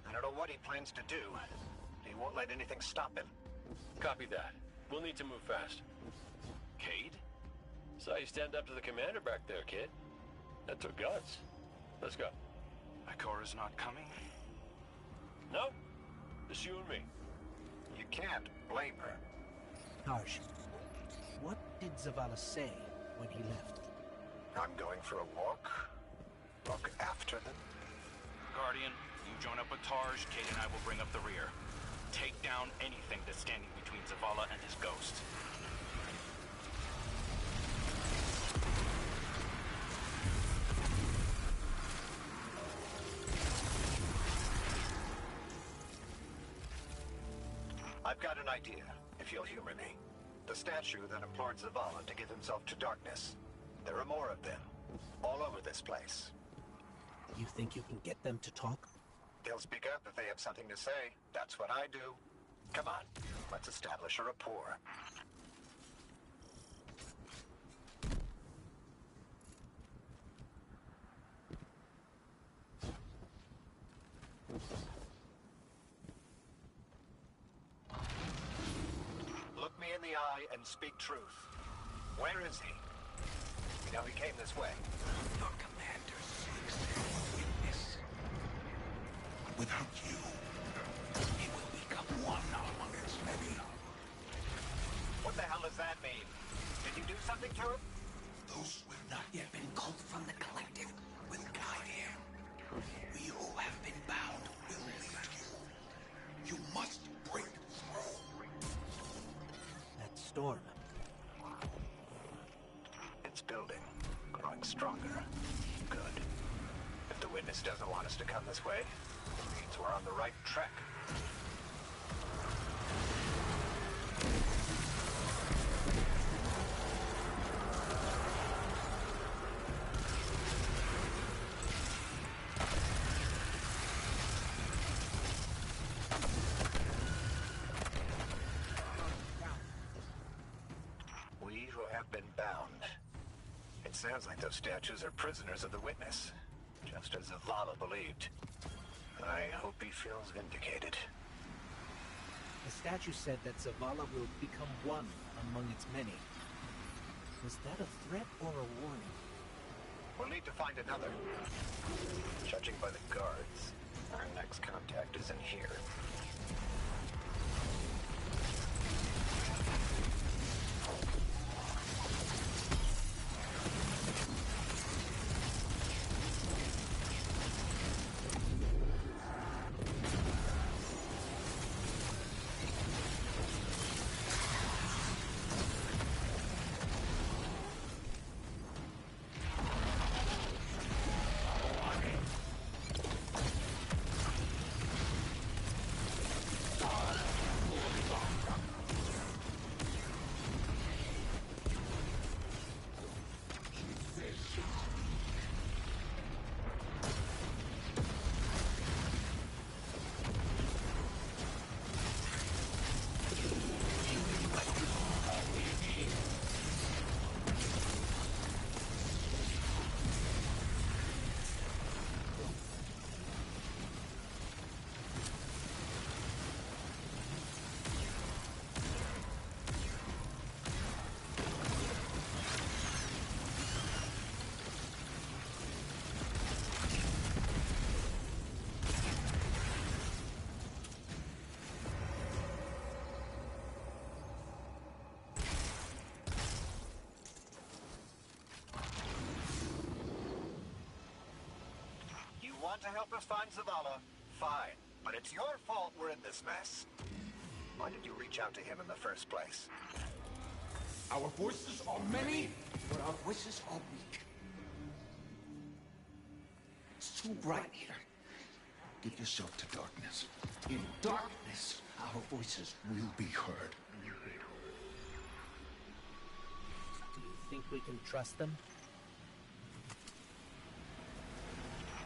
I don't know what he plans to do. He won't let anything stop him. Copy that. We'll need to move fast. Cade? Saw you stand up to the commander back there, kid. That took guts. Let's go. Ikora's not coming? No. Just you and me. You can't blame her. Tarj, what did Zavala say when he left? I'm going for a walk. Look after them. Guardian, you join up with Tarj, Cade and I will bring up the rear. Take down anything that's standing between Zavala and his ghost. I've got an idea, if you'll humor me. The statue that implored Zavala to give himself to darkness. There are more of them, all over this place. You think you can get them to talk? They'll speak up if they have something to say. That's what I do. Come on, let's establish a rapport. Look me in the eye and speak truth. Where is he? You know he came this way. Your commander seeks their witness. Without you, he will become one amongst many. What the hell does that mean? Did you do something to him? Those who have not yet been called from the collective will guide him. We who have been bound will lead you. You must break through. That storm. It's building, growing stronger. Good. If the witness doesn't want us to come this way, it means we're on the right track. We who have been bound. It sounds like those statues are prisoners of the witness, just as Zavala believed. I hope he feels vindicated. The statue said that Zavala will become one among its many. Was that a threat or a warning? We'll need to find another. Judging by the guards, our next contact isn't here. want to help us find Zavala, fine. But it's your fault we're in this mess. Why did you reach out to him in the first place? Our voices are many, but our voices are weak. It's too bright here. Give yourself to darkness. In darkness, our voices will be heard. Do you think we can trust them?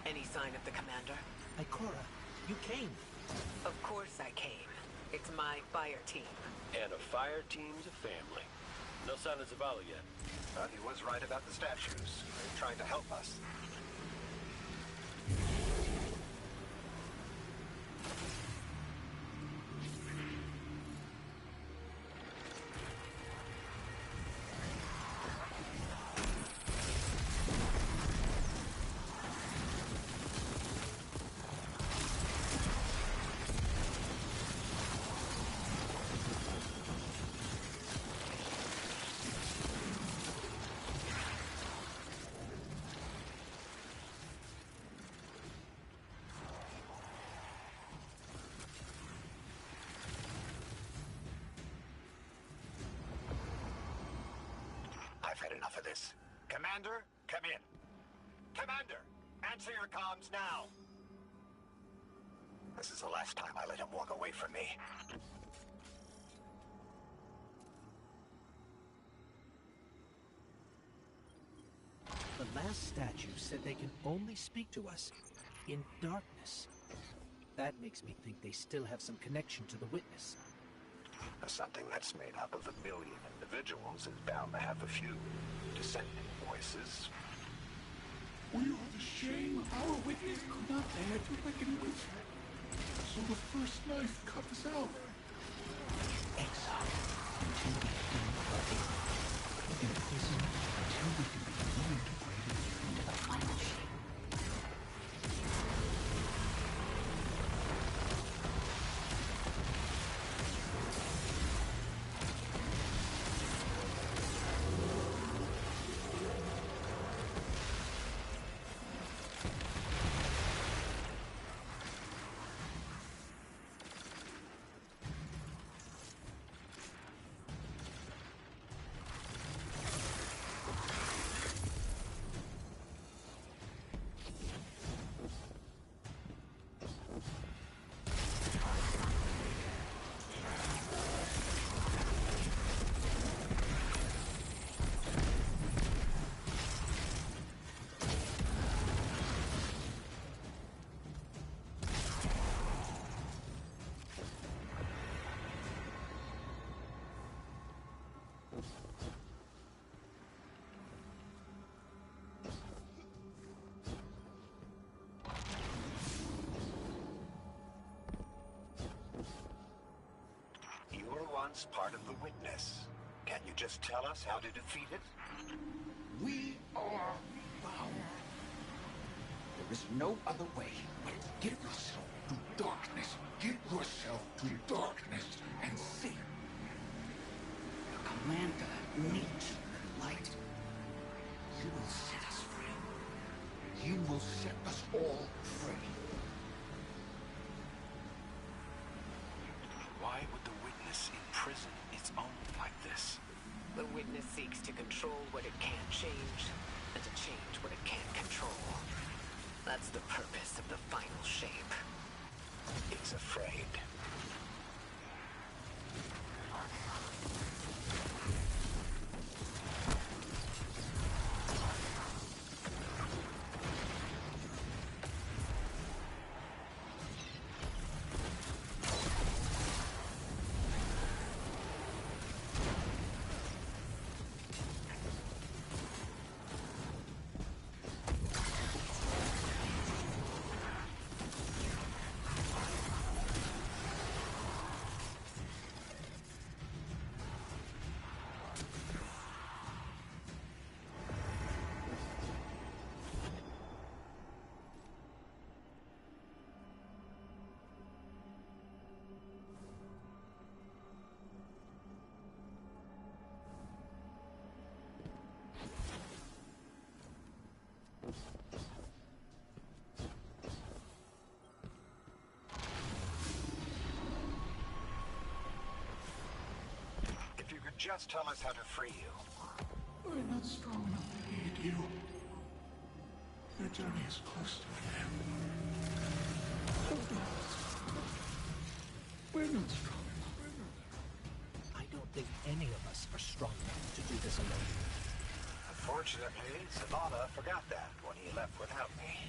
Any sign of the commander? Ikora, you came. Of course I came. It's my fire team. And a fire team's a family. No sign of Zavala yet. But he was right about the statues. They're trying to help us. I've had enough of this. Commander, come in. Commander, answer your comms now. This is the last time I let him walk away from me. The last statue said they can only speak to us in darkness. That makes me think they still have some connection to the witness. Something that's made up of 1 billion individuals is bound to have a few dissenting voices. We are the shame our witness could not bear to reckon with. So the first knife cut us out. Exile until we can be imprisoned until we can be reintegrated into the final shape. Once part of the witness. Can you just tell us how to defeat it? We are bound. There is no other way but to give yourself to darkness. Give yourself to darkness and see. The commander needs light. You will set us free. You will set us all free. Why would the witness imprison its own like this? The witness seeks to control what it can't change, and to change what it can't control. That's the purpose of the final shape. It's afraid. Just tell us how to free you. We're not strong enough to aid you. Your journey is close to an end. We're not strong enough. I don't think any of us are strong enough to do this alone. Unfortunately, Zavala forgot that when he left without me.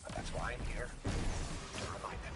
But that's why I'm here, to remind him.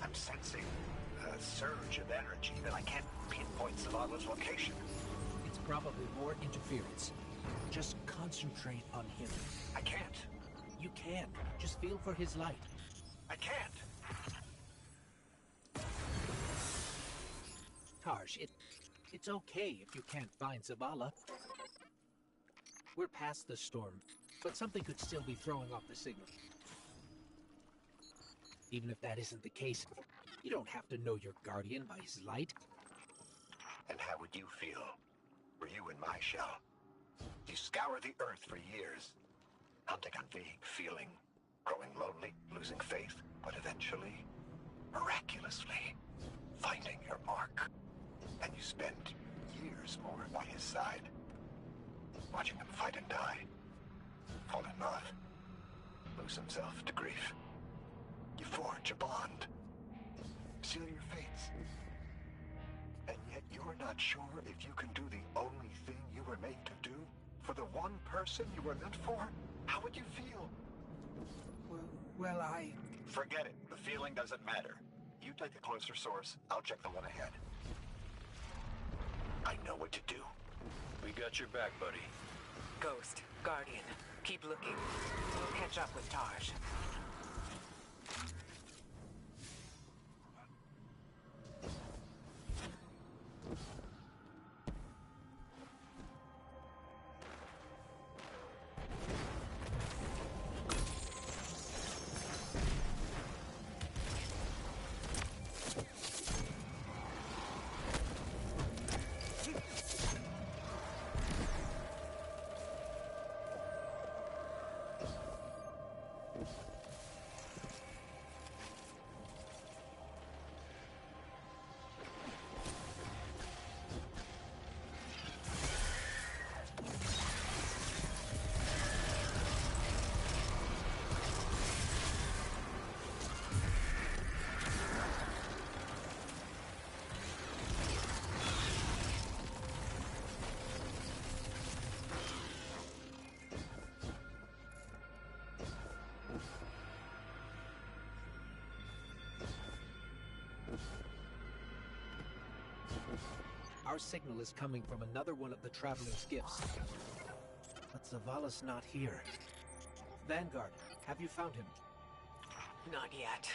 I'm sensing a surge of energy that I can't pinpoint Zavala's location. It's probably more interference. Just concentrate on him. I can't. You can. Just feel for his light. I can't. Tarj, it's okay if you can't find Zavala. We're past the storm, but something could still be throwing off the signal. Even if that isn't the case, you don't have to know your guardian by his light. And how would you feel? Were you in my shell? You scour the earth for years, hunting on vague feeling, growing lonely, losing faith, but eventually, miraculously, finding your mark. And you spend years more by his side, watching him fight and die, fall in love, lose himself to grief. You forge a bond, seal your fates. And yet you're not sure if you can do the only thing you were made to do for the one person you were meant for? How would you feel? Well, I... Forget it. The feeling doesn't matter. You take the closer source, I'll check the one ahead. I know what to do. We got your back, buddy. Ghost, Guardian, keep looking. We'll catch up with Tarj. Our signal is coming from another one of the Traveler's gifts. But Zavala's not here. Vanguard, have you found him? Not yet.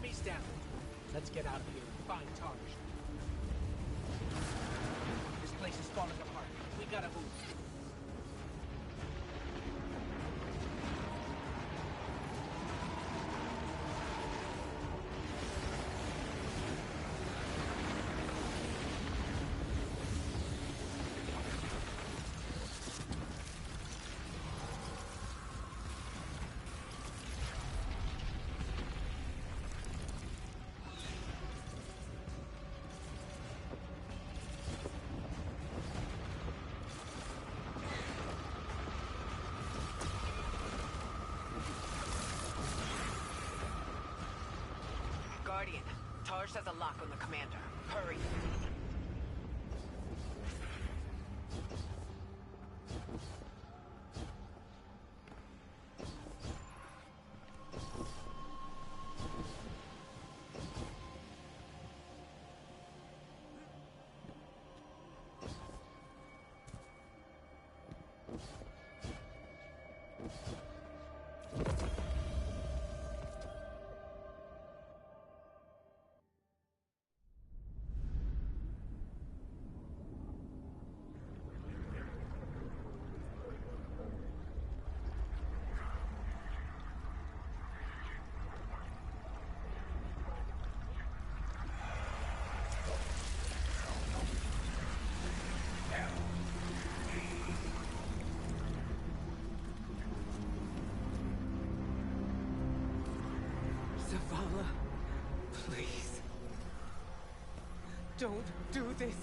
Enemies down. Let's get out of here and find Tarj. This place is falling apart. We gotta move. Guardian, Tarj has a lock on the commander. Hurry. Zavala, please. Don't do this.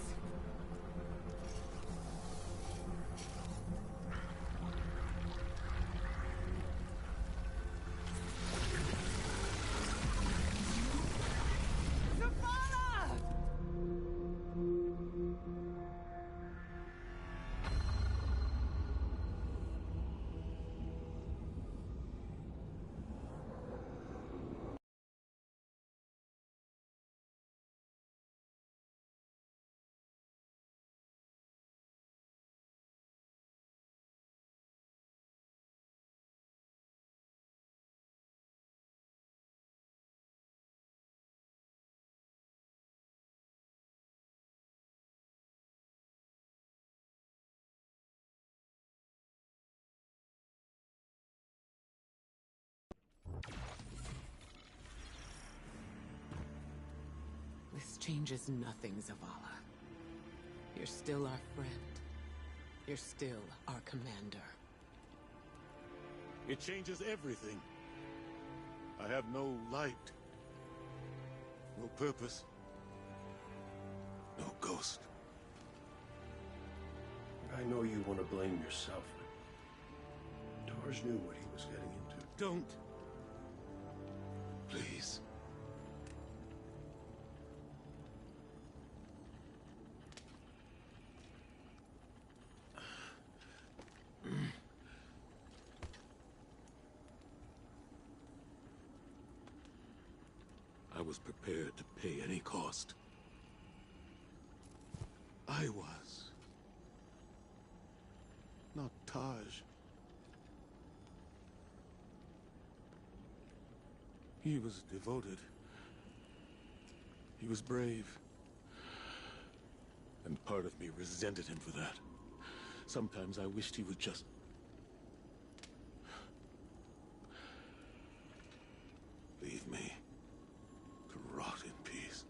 This changes nothing, Zavala. You're still our friend. You're still our commander. It changes everything. I have no light. No purpose. No ghost. I know you want to blame yourself. Tarj knew what he was getting into. Don't. Please. I was prepared to pay any cost. I was. Not Tarj. He was devoted. He was brave. And part of me resented him for that. Sometimes I wished he would just... leave me to rot in peace.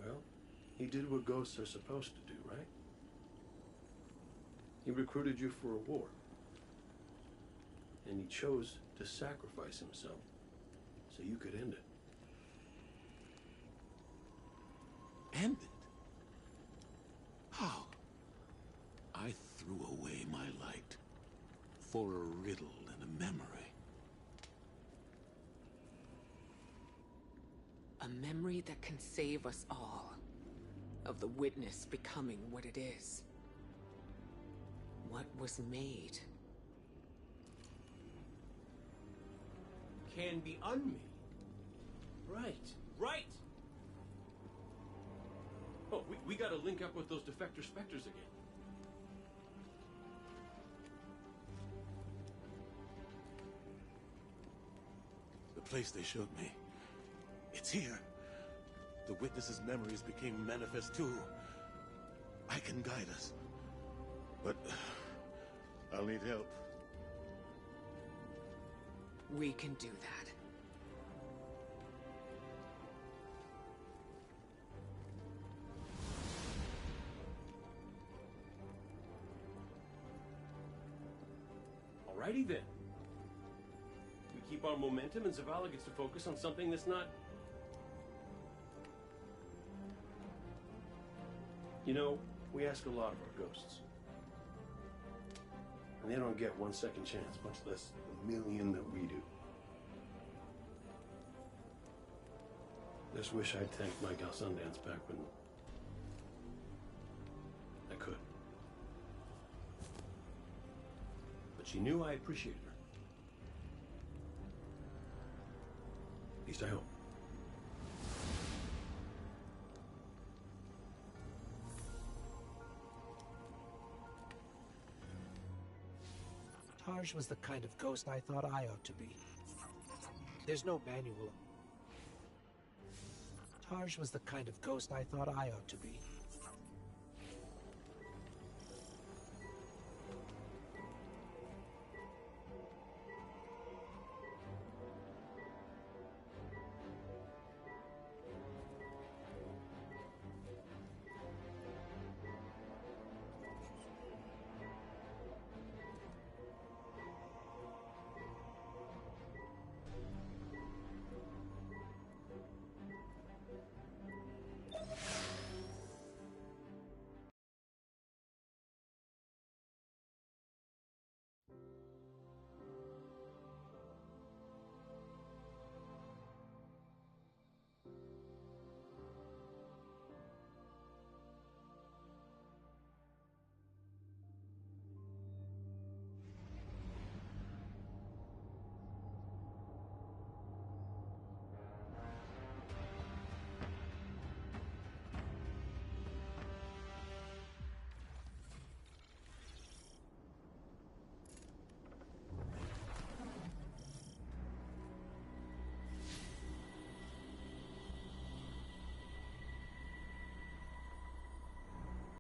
Well, he did what ghosts are supposed to do, right? He recruited you for a war. And he chose to sacrifice himself so you could end it. End it? How? I threw away my light for a riddle and a memory. A memory that can save us all. Of the witness becoming what it is. What was made. Can be unmade. Right, right! Oh, we gotta link up with those defector specters again. place they showed me. It's here. The witness's memories became manifest too. I can guide us. But I'll need help. We can do that. Alrighty then. We keep our momentum and Zavala gets to focus on something that's not... You know, we ask a lot of our ghosts. And they don't get 1 second chance, much less the million that we do. Just wish I'd tanked my gal Sundance back when I could. But she knew I appreciated her. At least I hope. Taj was the kind of ghost I thought I ought to be. There's no manual. Taj was the kind of ghost I thought I ought to be.